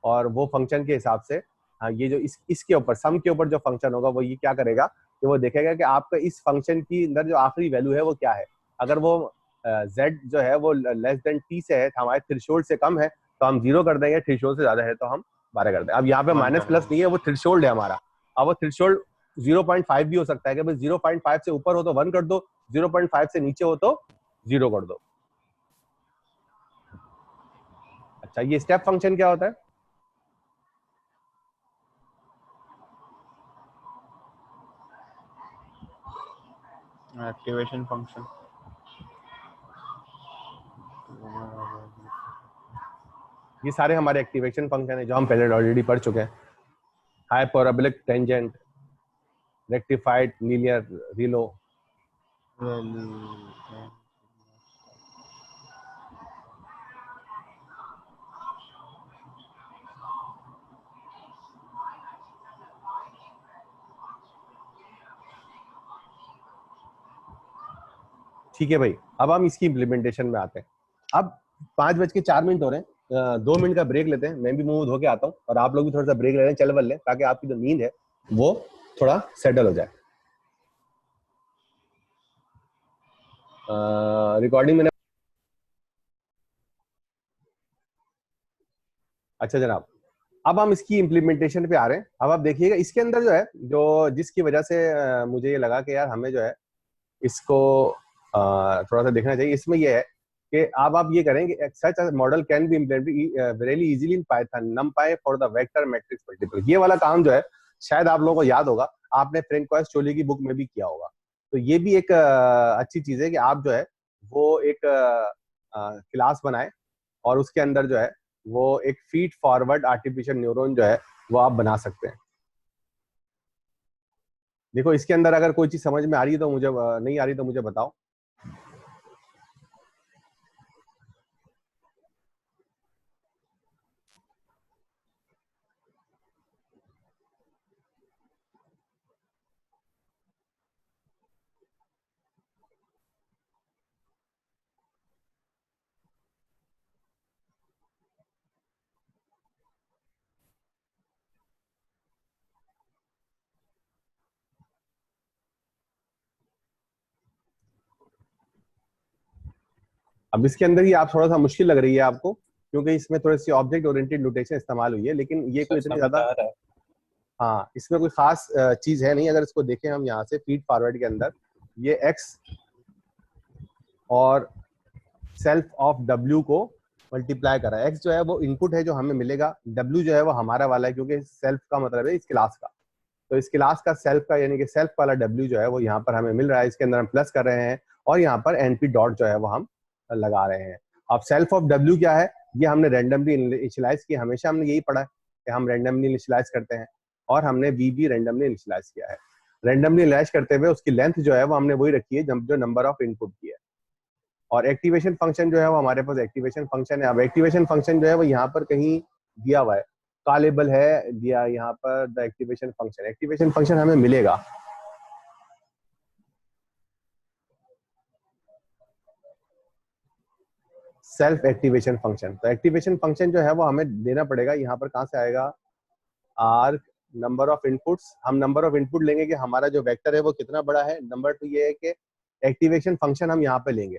और वो फंक्शन के हिसाब से, हाँ, ये जो इसके ऊपर सम के ऊपर जो फंक्शन होगा वो ये क्या करेगा कि वो देखेगा कि आपका इस फंक्शन की अंदर जो आखिरी वैल्यू है वो क्या है। अगर वो z जो है वो लेस देन t से है, हमारे थ्रेशोल्ड से कम है तो हम 0 कर देंगे, थ्रेशोल्ड से ज्यादा है तो हम 12 कर देंगे। अब यहाँ पे माइनस प्लस नहीं है, वो थ्रेशोल्ड है हमारा। अब वो थ्रेशोल्ड 0.5 भी हो सकता है कि भाई 0.5 से ऊपर हो तो 1 कर दो, 0.5 से नीचे हो तो 0 कर दो। अच्छा, ये स्टेप फंक्शन क्या होता है? Activation function. ये सारे हमारे एक्टिवेशन फंक्शन है जो हम पहले ऑलरेडी पढ़ चुके हैं। Hyperbolic tangent, rectified linear ReLU. ठीक है भाई, अब हम इसकी इम्प्लीमेंटेशन में आते हैं। अब 5:04 हो रहे हैं, 2 मिनट का ब्रेक लेते हैं, मैं भी मुंह धो के आता हूँ और आप लोग भी थोड़ा सा ब्रेक ले लें, चल बल लें, ताकि आपकी जो नींद है वो थोड़ा सेटल हो जाए। रिकॉर्डिंग में अच्छा जनाब, अब हम इसकी इम्प्लीमेंटेशन पे आ रहे हैं। अब आप देखिएगा इसके अंदर जो है, जो जिसकी वजह से मुझे ये लगा कि यार हमें जो है इसको थोड़ा सा देखना चाहिए। इसमें ये है कि आप ये करेंगे, such model can be implemented very easily in Python NumPy for the vector matrix multiple. ये वाला काम जो है शायद आप लोगों को याद होगा, आपने फ्रेंकोइस चोली की बुक में भी किया होगा। तो ये भी एक अच्छी चीज है कि आप जो है वो एक क्लास बनाए और उसके अंदर जो है वो एक फीड फॉरवर्ड आर्टिफिशियल न्यूरॉन जो है वो आप बना सकते हैं। देखो इसके अंदर अगर कोई चीज समझ में आ रही है तो मुझे, नहीं आ रही तो मुझे बताओ। अब इसके अंदर ही आप थोड़ा सा मुश्किल लग रही है आपको, क्योंकि इसमें थोड़ी सी ऑब्जेक्ट ओरिएंटेड नोटेशन इस्तेमाल हुई है, लेकिन ये कोई इतनी ज्यादा, हाँ, इसमें कोई खास चीज है नहीं। अगर इसको देखें हम यहाँ से फीड फॉरवर्ड के अंदर, ये एक्स और सेल्फ ऑफ डब्ल्यू को मल्टीप्लाई करा है। एक्स जो है वो इनपुट है जो हमें मिलेगा, डब्ल्यू जो है वो हमारा वाला है, क्योंकि सेल्फ का मतलब है इस क्लास का। तो इस क्लास का सेल्फ का यानी कि सेल्फ वाला डब्ल्यू जो है वो यहाँ पर हमें मिल रहा है, इसके अंदर हम प्लस कर रहे हैं और यहाँ पर एनपी डॉट जो है वो हम लगा रहे हैं। अब सेल्फ ऑफ डब्ल्यू क्या है, ये हमने रैंडमली इनिशियलाइज किया, हमेशा हमने यही पढ़ा है कि हम रैंडमली इनिशियलाइज करते हैं, और हमने वी भी रैंडमली इनिशियलाइज किया है। रैंडमली इनिशियलाइज करते हुए उसकी लेंथ जो है वो हमने वही रखी है जो नंबर ऑफ इनपुट की है। और एक्टिवेशन फंक्शन जो है वो हमारे पास एक्टिवेशन फंक्शन है। अब एक्टिवेशन फंक्शन जो है वो यहाँ पर कहीं दिया हुआ है, कॉलेबल है दिया यहाँ पर the activation function. Activation function हमें मिलेगा, सेल्फ एक्टिवेशन फंक्शन। तो एक्टिवेशन फंक्शन जो है वो हमें देना पड़ेगा, यहाँ पर कहाँ से आएगा, आर नंबर ऑफ इनपुट्स। हम नंबर ऑफ इनपुट लेंगे कि हमारा जो वेक्टर है वो कितना बड़ा है। नंबर 2 ये है कि एक्टिवेशन फंक्शन हम यहाँ पे लेंगे,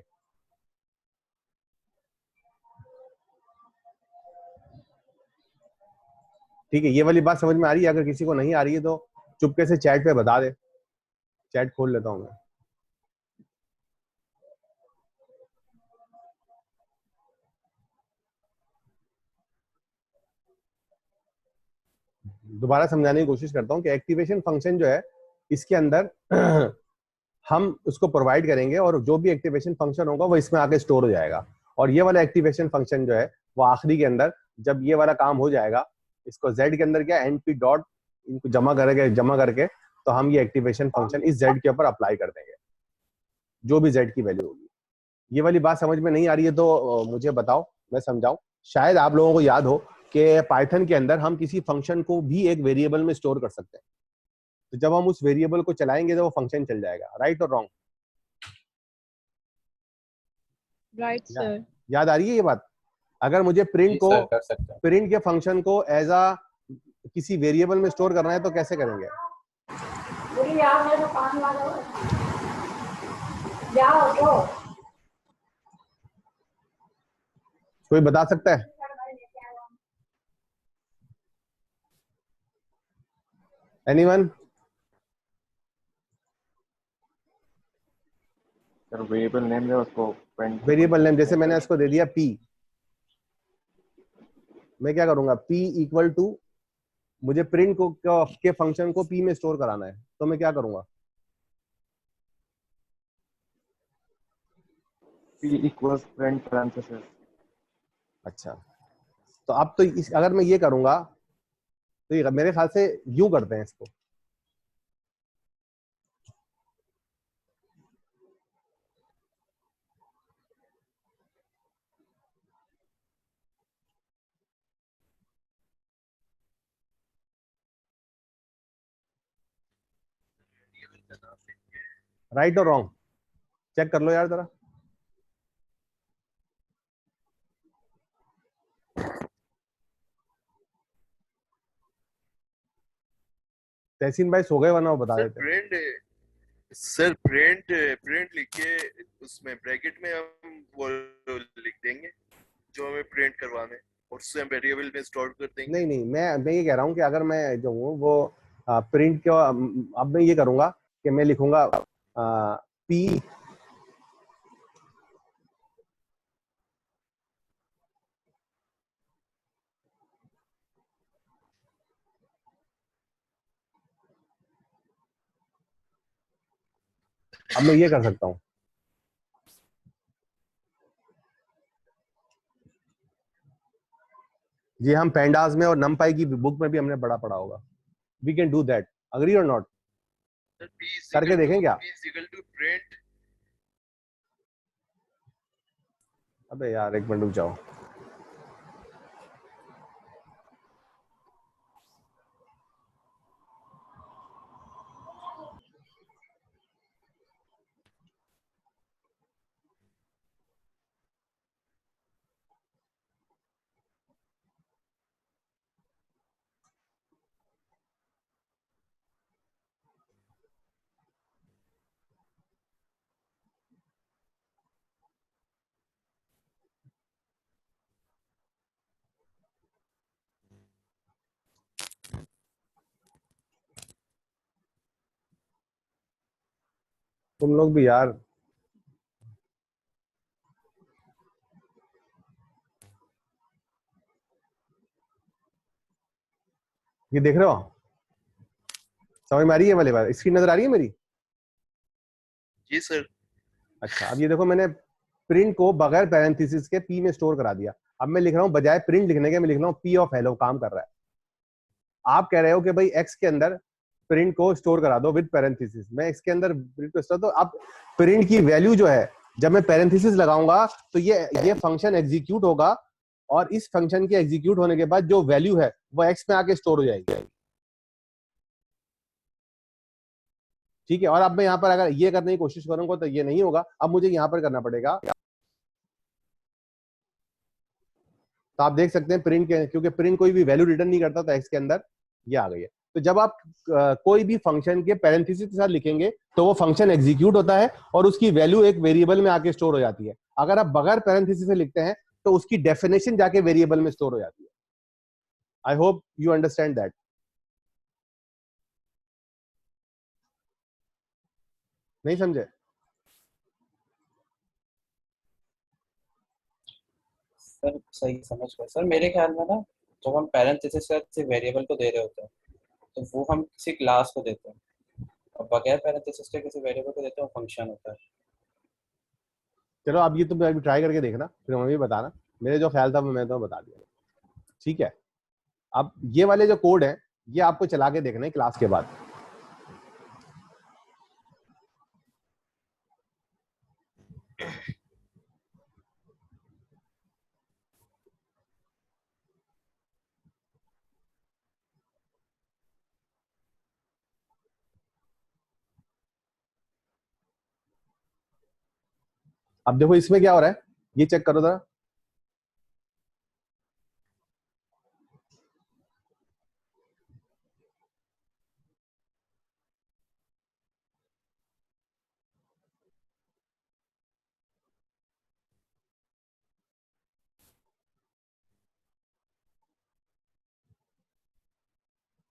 ठीक है, ये वाली बात समझ में आ रही है? अगर किसी को नहीं आ रही है तो चुपके से चैट पे बता दे, चैट खोल लेता हूँ मैं। दोबारा समझाने की कोशिश करता हूँ कि एक्टिवेशन फंक्शन जो है इसके अंदर हम उसको प्रोवाइड करेंगे और जो भी एक्टिवेशन फंक्शन होगा वो इसमें आके स्टोर हो जाएगा। और ये वाला एक्टिवेशन फंक्शन जो है वो आखिरी के अंदर जब ये वाला काम हो जाएगा, इसको z के अंदर क्या np डॉट इनको जमा करके तो हम ये एक्टिवेशन फंक्शन इस z के ऊपर अप्लाई कर देंगे, जो भी z की वैल्यू होगी। ये वाली बात समझ में नहीं आ रही है तो मुझे बताओ, मैं समझाऊं। शायद आप लोगों को याद हो कि पाइथन के अंदर हम किसी फंक्शन को भी एक वेरिएबल में स्टोर कर सकते हैं, तो जब हम उस वेरिएबल को चलाएंगे तो वो फंक्शन चल जाएगा। राइट और रॉन्ग? Right sir. याद आ रही है ये बात? अगर मुझे प्रिंट के फंक्शन को एज अ किसी वेरिएबल में स्टोर करना है तो कैसे करेंगे? कोई बता सकता है? एनीवन? वेरिएबल नेम है उसको प्रिंट, वेरिएबल नेम जैसे मैंने इसको दे दिया p, मैं क्या करूंगा p इक्वल टू, मुझे प्रिंट को के फंक्शन को p में स्टोर कराना है तो मैं क्या करूंगा? p equals print parenthesis. अच्छा, तो अब तो अगर मैं ये करूंगा तो ये मेरे ख्याल से यूं करते हैं इसको, राइट और रॉन्ग? चेक कर लो यार जरा। तहसीन भाई सो गए वरना वो बता देते। प्रिंट लिख के उसमें ब्रैकेट में हम वो लिख देंगे जो हमें प्रिंट करवाना है और उससे हम वेरिएबल में स्टोर कर देंगे। नहीं, मैं ये कह रहा हूँ कि अगर मैं जो हूँ वो प्रिंट को अब मैं ये करूंगा कि मैं लिखूंगा p अब मैं ये कर सकता हूँ, जी हम पेंडास में और नमपाई की बुक में भी हमने बड़ा पढ़ा होगा। We can do that, agree और नॉट? करके देखें क्या? अबे यार एक मिनट रुक जाओ। तुम लोग भी यार, ये देख रहे हो? समझ में आ रही है वाली बात? स्क्रीन नजर आ रही है मेरी? जी सर। अच्छा, अब ये देखो मैंने प्रिंट को बगैर पैरेंथेसिस के p में स्टोर करा दिया। अब मैं लिख रहा हूँ बजाय प्रिंट लिखने के मैं लिख रहा हूँ p ऑफ हेलो काम कर रहा है। आप कह रहे हो कि भाई x के अंदर प्रिंट को स्टोर करा दो विद पैरेंथेसिस, मैं x के अंदर प्रिंट को स्टोर, तो अब प्रिंट की वैल्यू जो है जब मैं पैरेंथेसिस लगाऊंगा तो ये फंक्शन एग्जीक्यूट होगा और इस फंक्शन के एग्जीक्यूट होने के बाद जो वैल्यू है वो x में आके स्टोर हो जाएगी। ठीक है, और अब मैं यहाँ पर अगर ये करने की कोशिश करूंगा तो ये नहीं होगा, अब मुझे यहाँ पर करना पड़ेगा। तो आप देख सकते हैं प्रिंट के, क्योंकि प्रिंट कोई भी वैल्यू रिटर्न नहीं करता तो एक्स के अंदर ये आ गई है। तो जब आप कोई भी फंक्शन के पैरेंथेसिस के साथ लिखेंगे तो वो फंक्शन एग्जीक्यूट होता है और उसकी वैल्यू एक वेरिएबल में आके स्टोर हो जाती है। अगर आप बगैर पैरेंथेसिस से लिखते हैं तो उसकी डेफिनेशन जाके वेरिएबल में स्टोर हो जाती है। I hope you understand that. नहीं समझे? सर सही समझ गए सर। मेरे ख्याल में ना जब हम पैरेंथेसिस से वेरिएबल को दे रहे होते हैं तो वो हम किसी क्लास को देते हैं, और बगैर पैरेंथेसिस के किसी वेरिएबल को देते हैं वो फंक्शन होता है। चलो अब ये तुम अभी ट्राई करके देखना, फिर हमें भी बताना. मेरे जो ख्याल था वो मैं तो बता दिया. ठीक है. अब ये वाले जो कोड है ये आपको चला के देखना है क्लास के बाद. अब देखो इसमें क्या हो रहा है, ये चेक करो जरा.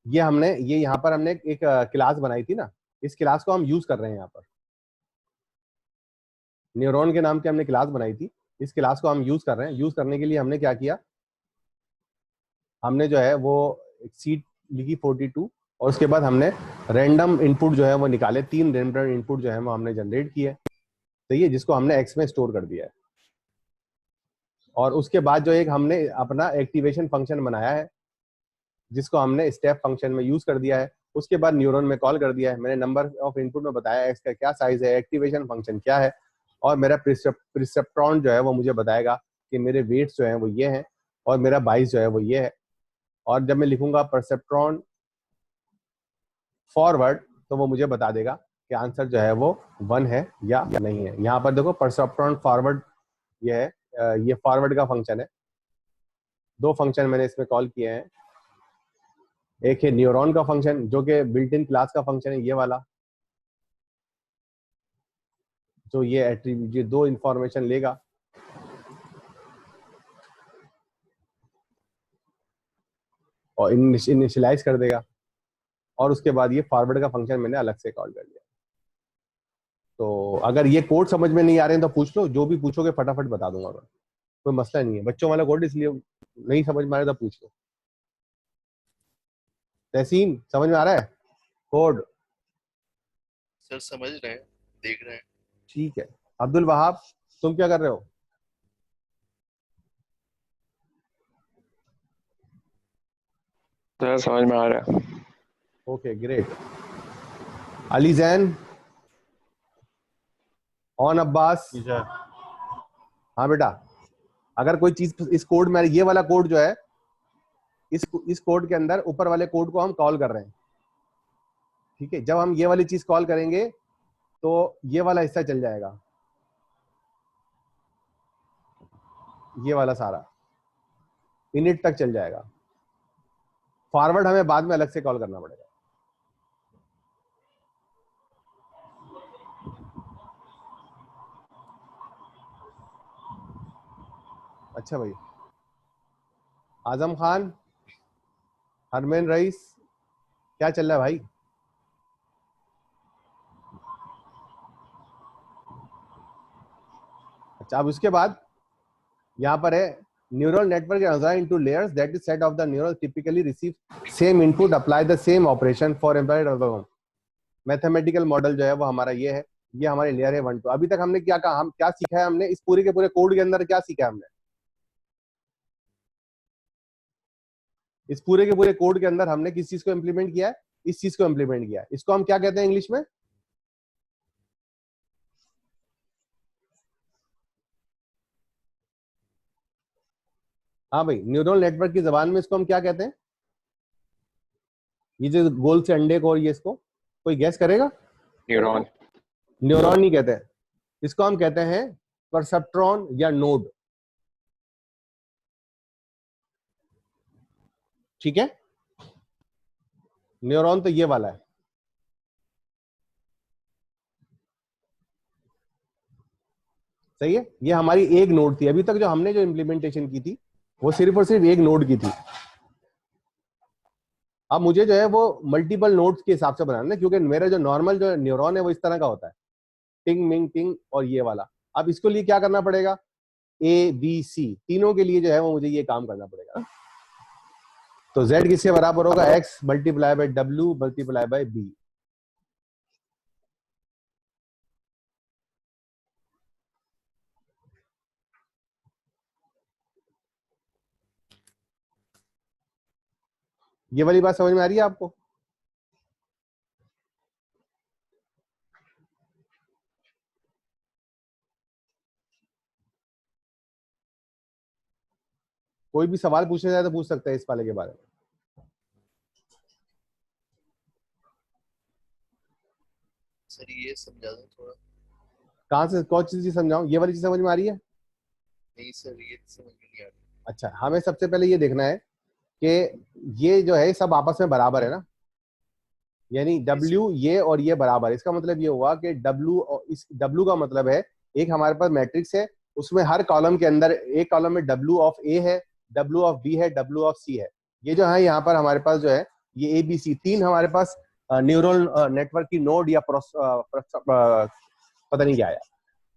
ये यहाँ पर हमने एक क्लास बनाई थी ना, इस क्लास को हम यूज कर रहे हैं. यहाँ पर न्यूरॉन के नाम की हमने क्लास बनाई थी, इस क्लास को हम यूज कर रहे हैं. यूज करने के लिए हमने क्या किया, हमने जो है वो सीट लिखी 42 और उसके बाद हमने रैंडम इनपुट जो है वो निकाले. 3 रैंडम इनपुट जो है वो हमने जनरेट किए. तो ये जिसको हमने एक्स में स्टोर कर दिया है. और उसके बाद जो एक हमने अपना एक्टिवेशन फंक्शन बनाया है जिसको हमने स्टेप फंक्शन में यूज कर दिया है. उसके बाद न्यूरॉन में कॉल कर दिया है. मैंने नंबर ऑफ इनपुट में बताया एक्स का क्या साइज है, एक्टिवेशन फंक्शन क्या है, और मेरा प्रिसेप्ट्रॉन जो है वो मुझे बताएगा कि मेरे वेट्स जो है वो ये हैं और मेरा बाइस जो है वो ये है. और जब मैं लिखूंगा परसेप्ट्रॉन फॉरवर्ड तो वो मुझे बता देगा कि आंसर जो है वो 1 है या नहीं है. यहाँ पर देखो परसेप्ट्रॉन फॉरवर्ड ये है, ये फॉरवर्ड का फंक्शन है. 2 फंक्शन मैंने इसमें कॉल किए हैं. एक है न्यूरॉन का फंक्शन जो कि बिल्ट इन क्लास का फंक्शन है, ये वाला जो ये एट्रीब्यूट, ये 2 इंफॉर्मेशन लेगा और इनिशियलाइज कर देगा. और उसके बाद ये फॉरवर्ड का फंक्शन मैंने अलग से कॉल कर लिया. तो अगर ये कोड समझ में नहीं आ रहे हैं तो पूछ लो, जो भी पूछोगे फटाफट बता दूंगा मैं, कोई मसला नहीं है. बच्चों वाला कोड इसलिए नहीं समझ में आ रहा तो पूछ लो. तहसीन समझ में आ रहा है कोड? सर समझ रहे हैं, देख रहे हैं. ठीक है. अब्दुल वहाब तुम क्या कर रहे हो? सर समझ में आ रहा है. Okay great. Ali Jain, on Abbas. हाँ बेटा, अगर कोई चीज इस कोड में, ये वाला कोड जो है इस कोड के अंदर ऊपर वाले कोड को हम कॉल कर रहे हैं. ठीक है. जब हम ये वाली चीज कॉल करेंगे तो ये वाला हिस्सा चल जाएगा, ये वाला सारा इनिट तक चल जाएगा. फॉरवर्ड हमें बाद में अलग से कॉल करना पड़ेगा. अच्छा भाई. आजम खान, हरमैन रईस, क्या चल रहा है भाई? अच्छा, अब उसके बाद यहाँ पर है neural network is assigned into layers, that is set of the neural typically receive same input, apply the same operation for embedded algorithm. Mathematical model जो है वो हमारा ये है, ये हमारे लेयर है 1 2. अभी तक हमने क्या कहा, हम क्या सीखा है, हमने इस पूरे के पूरे कोड के अंदर क्या सीखा है, हमने इस पूरे के पूरे कोड के अंदर हमने किस चीज को इम्प्लीमेंट किया है, इस चीज को इम्प्लीमेंट किया है. इसको हम क्या कहते हैं इंग्लिश में? हाँ भाई, न्यूरल नेटवर्क की जबान में इसको हम क्या कहते हैं? ये जो गोल से अंडे को, और ये इसको कोई गैस करेगा? न्यूरॉन. न्यूरॉन नहीं कहते हैं, इसको हम कहते हैं परसेप्ट्रॉन या नोड. ठीक है. न्यूरॉन तो ये वाला है. सही है. ये हमारी एक नोड थी. अभी तक जो हमने जो इम्प्लीमेंटेशन की थी वो सिर्फ और सिर्फ एक नोड की थी. अब मुझे जो है वो मल्टीपल नोड्स के हिसाब से बनाना है, क्योंकि मेरा जो नॉर्मल जो न्यूरॉन है वो इस तरह का होता है, टिंग मिंग टिंग और ये वाला। अब इसके लिए क्या करना पड़ेगा, ए बी सी तीनों के लिए जो है वो मुझे ये काम करना पड़ेगा। तो z किसके बराबर होगा, x multiply by w multiply by b। ये वाली बात समझ में आ रही है आपको? कोई भी सवाल पूछना चाहे तो पूछ सकते हैं इस वाले के बारे में। सर ये समझा दो थोड़ा। कहाँ से कौन सी चीज समझाऊं, ये वाली चीज समझ में आ रही है? नहीं सर ये समझ में नहीं आ रही। अच्छा, हमें सबसे पहले ये देखना है कि ये जो है सब आपस में बराबर है ना, यानी W ये और ये बराबर है। इसका मतलब ये हुआ कि W और इस W का मतलब है एक हमारे पास मैट्रिक्स है, उसमें हर कॉलम के अंदर एक कॉलम में W ऑफ A है, W ऑफ B है, W ऑफ C है। ये जो है यहाँ पर हमारे पास जो है ये ABC तीन हमारे पास न्यूरल नेटवर्क की नोड या पता नहीं क्या आया।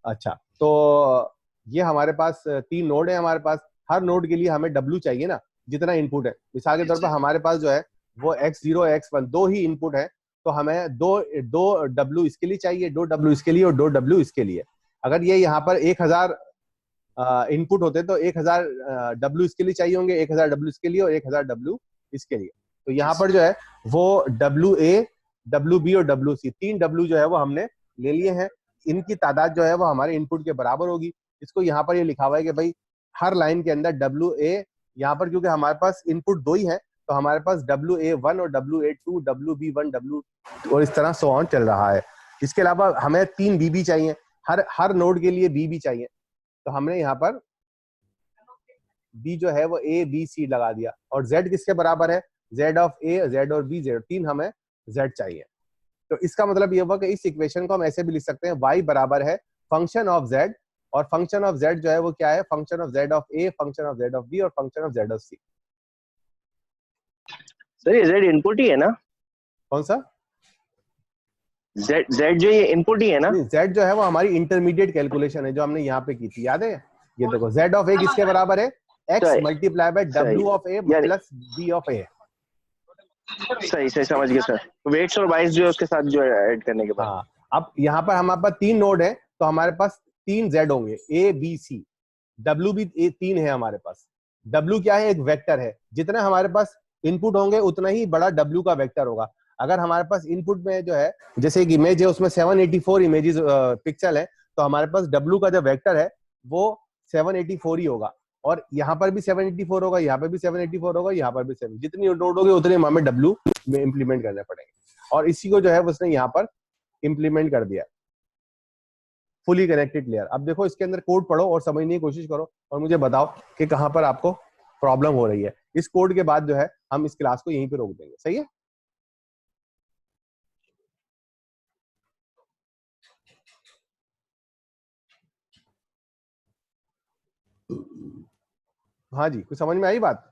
अच्छा, तो ये हमारे पास तीन नोड है, हमारे पास हर नोड के लिए हमें W चाहिए ना, जितना इनपुट है। मिसाल के तौर पर हमारे पास जो है वो x0 x1 दो ही इनपुट है, तो हमें दो W इसके लिए चाहिए, 2 W इसके लिए और 2 W इसके लिए। अगर ये यहाँ पर 1000 इनपुट होते तो 1000 W इसके लिए चाहिए होंगे, 1000 W इसके लिए और 1000 W इसके लिए। तो यहाँ पर जो है वो WA, WB और WC तीन W जो है वो हमने ले लिए हैं। इनकी तादाद जो है वो हमारे इनपुट के बराबर होगी। इसको यहाँ पर ये लिखा हुआ है कि भाई हर लाइन के अंदर WA, यहाँ पर क्योंकि हमारे पास इनपुट दो ही है तो हमारे पास WA1 और WA2, WB1, W और इस तरह सो ऑन चल रहा है। इसके अलावा हमें 3 BB चाहिए, हर नोड के लिए BB चाहिए। तो हमने यहाँ पर B जो है वो A B C लगा दिया। और Z किसके बराबर है, Z ऑफ A, Z और B, Z तीन हमें Z चाहिए। तो इसका मतलब ये हुआ कि इस इक्वेशन को हम ऐसे भी लिख सकते हैं, y बराबर है फंक्शन ऑफ z, और फंक्शन ऑफ z जो है वो क्या है, function of z of a, function of z of b और function of z of c। Sir ये z इनपुट ही है ना? कौन सा z जो ये इनपुट ही है ना? z जो है वो हमारी इंटरमीडिएट कैलकुलेशन है जो हमने यहाँ पे की थी, याद है? ये देखो z ऑफ a किसके बराबर है, x multiply by w of a plus b of a। सही समझ गए सर। वेट्स और वाइज जो है उसके साथ जो ऐड करने के बाद। हाँ, अब यहाँ पर हमारे पास तीन नोड है तो हमारे पास 3 Z होंगे, A B C। W भी तीन है हमारे पास। W क्या है, एक वेक्टर है। जितने हमारे पास इनपुट होंगे उतना ही बड़ा W का वेक्टर होगा। अगर हमारे पास इनपुट में जो है जैसे एक इमेज है उसमें 784 इमेजेस पिक्सल है, तो हमारे पास W का जो वेक्टर है वो 784 ही होगा। और यहाँ पर भी 784 होगा, यहाँ पर भी 784 होगा, यहाँ पर भी 7। जितनी नोड होगी उतने हमें W में इम्प्लीमेंट करने पड़ेंगे। और इसी को जो है उसने यहाँ पर इम्प्लीमेंट कर दिया, फुली कनेक्टेड लेयर। अब देखो इसके अंदर कोड पढ़ो और समझने की कोशिश करो और मुझे बताओ कि कहां पर आपको प्रॉब्लम हो रही है। इस कोड के बाद जो है हम इस क्लास को यहीं पे रोक देंगे, सही है? हाँ जी, कुछ समझ में आई बात?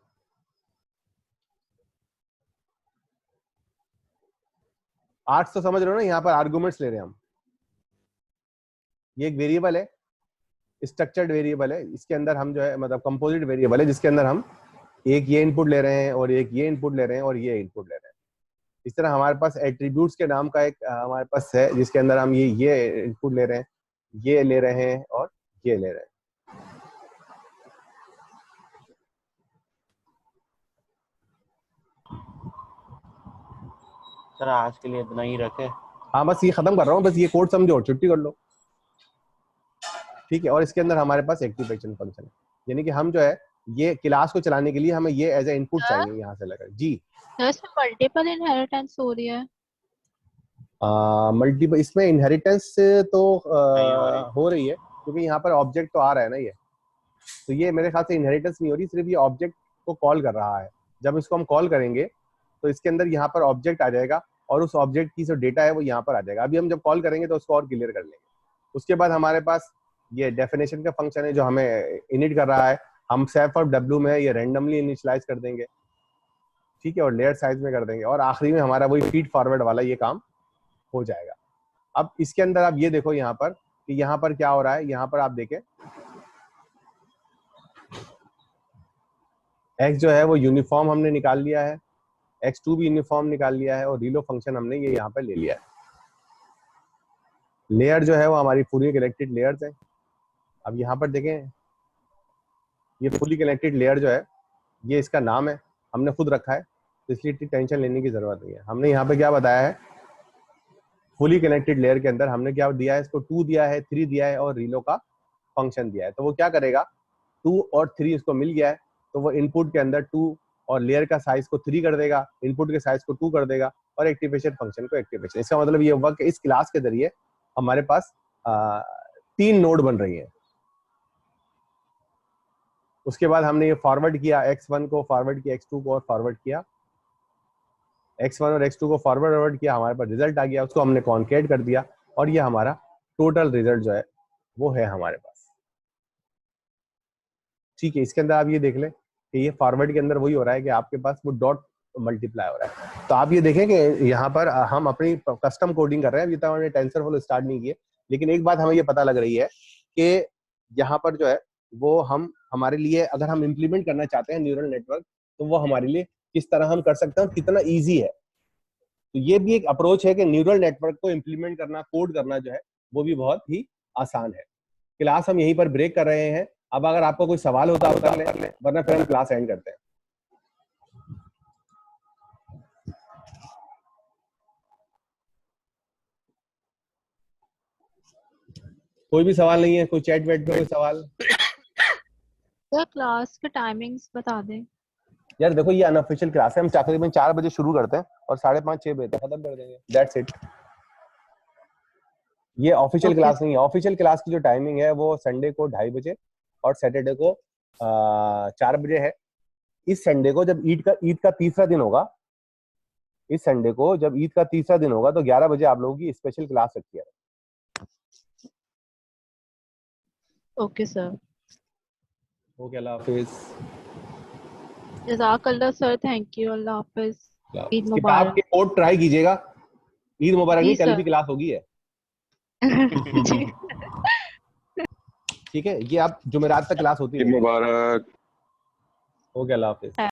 आर्ट्स तो समझ रहे हो ना, यहाँ पर आर्गुमेंट्स ले रहे हैं हम। ये एक वेरिएबल है, स्ट्रक्चर्ड वेरिएबल है। इसके अंदर हम जो है मतलब कंपोजिट वेरिएबल है जिसके अंदर हम एक ये इनपुट ले रहे हैं और एक ये इनपुट ले रहे हैं और ये इनपुट ले रहे हैं। इस तरह हमारे पास एट्रीब्यूट्स के नाम का एक हमारे पास है जिसके अंदर हम ये इनपुट ले रहे हैं, ये ले रहे हैं और ये ले रहे हैं। सर आज के लिए इतना ही रखे। हाँ, बस ये खत्म कर रहा हूँ, बस ये कोड समझो और छुट्टी कर लो, ठीक है? और इसके अंदर हमारे पास एक्टिवेशन फंक्शन है, यानी कि हम जो है ये क्लास को चलाने के लिए हमें ये एज ए इनपुट चाहिए यहाँ से लेकर। जी सर मल्टीपल इनहेरिटेंस हो रही है। मल्टीपल इसमें इनहेरिटेंस तो हो रही है क्योंकि यहाँ पर ऑब्जेक्ट तो आ रहा है ना, ये तो ये मेरे ख्याल से इनहेरिटेंस नहीं हो रही, सिर्फ ये ऑब्जेक्ट को कॉल कर रहा है। जब इसको हम कॉल करेंगे तो इसके अंदर यहाँ पर ऑब्जेक्ट आ जाएगा और उस ऑब्जेक्ट की जो डेटा है वो यहाँ पर आ जाएगा। अभी हम जब कॉल करेंगे तो उसको और क्लियर कर लेंगे। उसके बाद हमारे पास ये डेफिनेशन का फंक्शन है जो हमें इनिट कर रहा है। हम सेफ और W में ये रैंडमली इनिशियलाइज कर देंगे, ठीक है, और लेयर साइज में कर देंगे, और आखिरी में हमारा वही फीड फॉरवर्ड वाला ये काम हो जाएगा। अब इसके अंदर आप ये देखो यहाँ पर कि यहाँ पर क्या हो रहा है। यहाँ पर आप देखें x जो है वो यूनिफॉर्म हमने निकाल लिया है, x2 भी यूनिफॉर्म निकाल लिया है, और रीलो फंक्शन हमने ये यहाँ पर ले लिया है। लेयर जो है वो हमारी फुली कनेक्टेड लेयर्स है। अब यहाँ पर देखें ये फुली कनेक्टेड लेयर जो है ये इसका नाम है, हमने खुद रखा है, तो इसलिए इतनी टेंशन लेने की जरूरत नहीं है। हमने यहाँ पे क्या बताया है, फुली कनेक्टेड लेयर के अंदर हमने क्या दिया है, इसको 2 दिया है, 3 दिया है, और रीलो का फंक्शन दिया है। तो वो क्या करेगा, 2 और 3 इसको मिल गया है, तो वो इनपुट के अंदर 2 और लेयर का साइज को 3 कर देगा, इनपुट के साइज को 2 कर देगा, और एक्टिवेशन फंक्शन को एक्टिवेशन। इसका मतलब ये हुआ कि इस क्लास के जरिए हमारे पास 3 नोड बन रही है। उसके बाद हमने ये फॉरवर्ड किया, x1 को फॉरवर्ड किया, x2 को और फॉरवर्ड किया, x1 और x2 को फॉरवर्ड किया, हमारे पास रिजल्ट आ गया, उसको हमने कॉन्केट कर दिया, और ये हमारा टोटल रिजल्ट जो है वो है हमारे पास। ठीक है, इसके अंदर आप ये देख लें कि ये फॉरवर्ड के अंदर वही हो रहा है कि आपके पास वो डॉट मल्टीप्लाई हो रहा है। तो आप ये देखें कि यहाँ पर हम अपनी कस्टम कोडिंग कर रहे हैं, अभी तक हमने टेंसरफ्लो स्टार्ट नहीं किया, लेकिन एक बात हमें ये पता लग रही है कि यहाँ पर जो है वो हम हमारे लिए अगर हम इम्प्लीमेंट करना चाहते हैं न्यूरल नेटवर्क, तो वो हमारे लिए किस तरह हम कर सकते हैं, कितना ईजी है। तो ये भी एक अप्रोच है कि न्यूरल नेटवर्क को इम्प्लीमेंट करना, कोड करना जो है वो भी बहुत ही आसान है। क्लास हम यहीं पर ब्रेक कर रहे हैं। अब अगर आपको कोई सवाल होता है कर ले, वरना फिर हम क्लास एंड करते हैं। कोई भी सवाल नहीं है, कोई चैट वेट पे कोई सवाल? सर क्लास के टाइमिंग्स बता दें। यार देखो ये अनऑफिशियल क्लास है, हम तकरीबन 4 बजे शुरू करते हैं और 5:30-6 बजे तक खत्म कर देंगे, दैट्स इट। ये ऑफिशियल क्लास नहीं है। ऑफिशियल क्लास की जो टाइमिंग है वो संडे को 2:30 बजे और सैटरडे को 4 बजे है। इस संडे को जब ईद का तीसरा दिन होगा, इस संडे को जब ईद का तीसरा दिन होगा तो 11 बजे आप लोगों की स्पेशल क्लास रखी है। Okay sir. ओके, अल्लाह हाफिज। जज़ाकल्लाह सर, थैंक यू, अल्लाह हाफिज, ईद किताब मुबारक। के कोड ट्राई कीजिएगा। ईद मुबारक जी नहीं, कल सर। भी क्लास होगी है। जी। ठीक है, ये आप जुमेरात तक क्लास होती ईद रहेगी। मुबारक। ओके, अल्लाह हाफिज।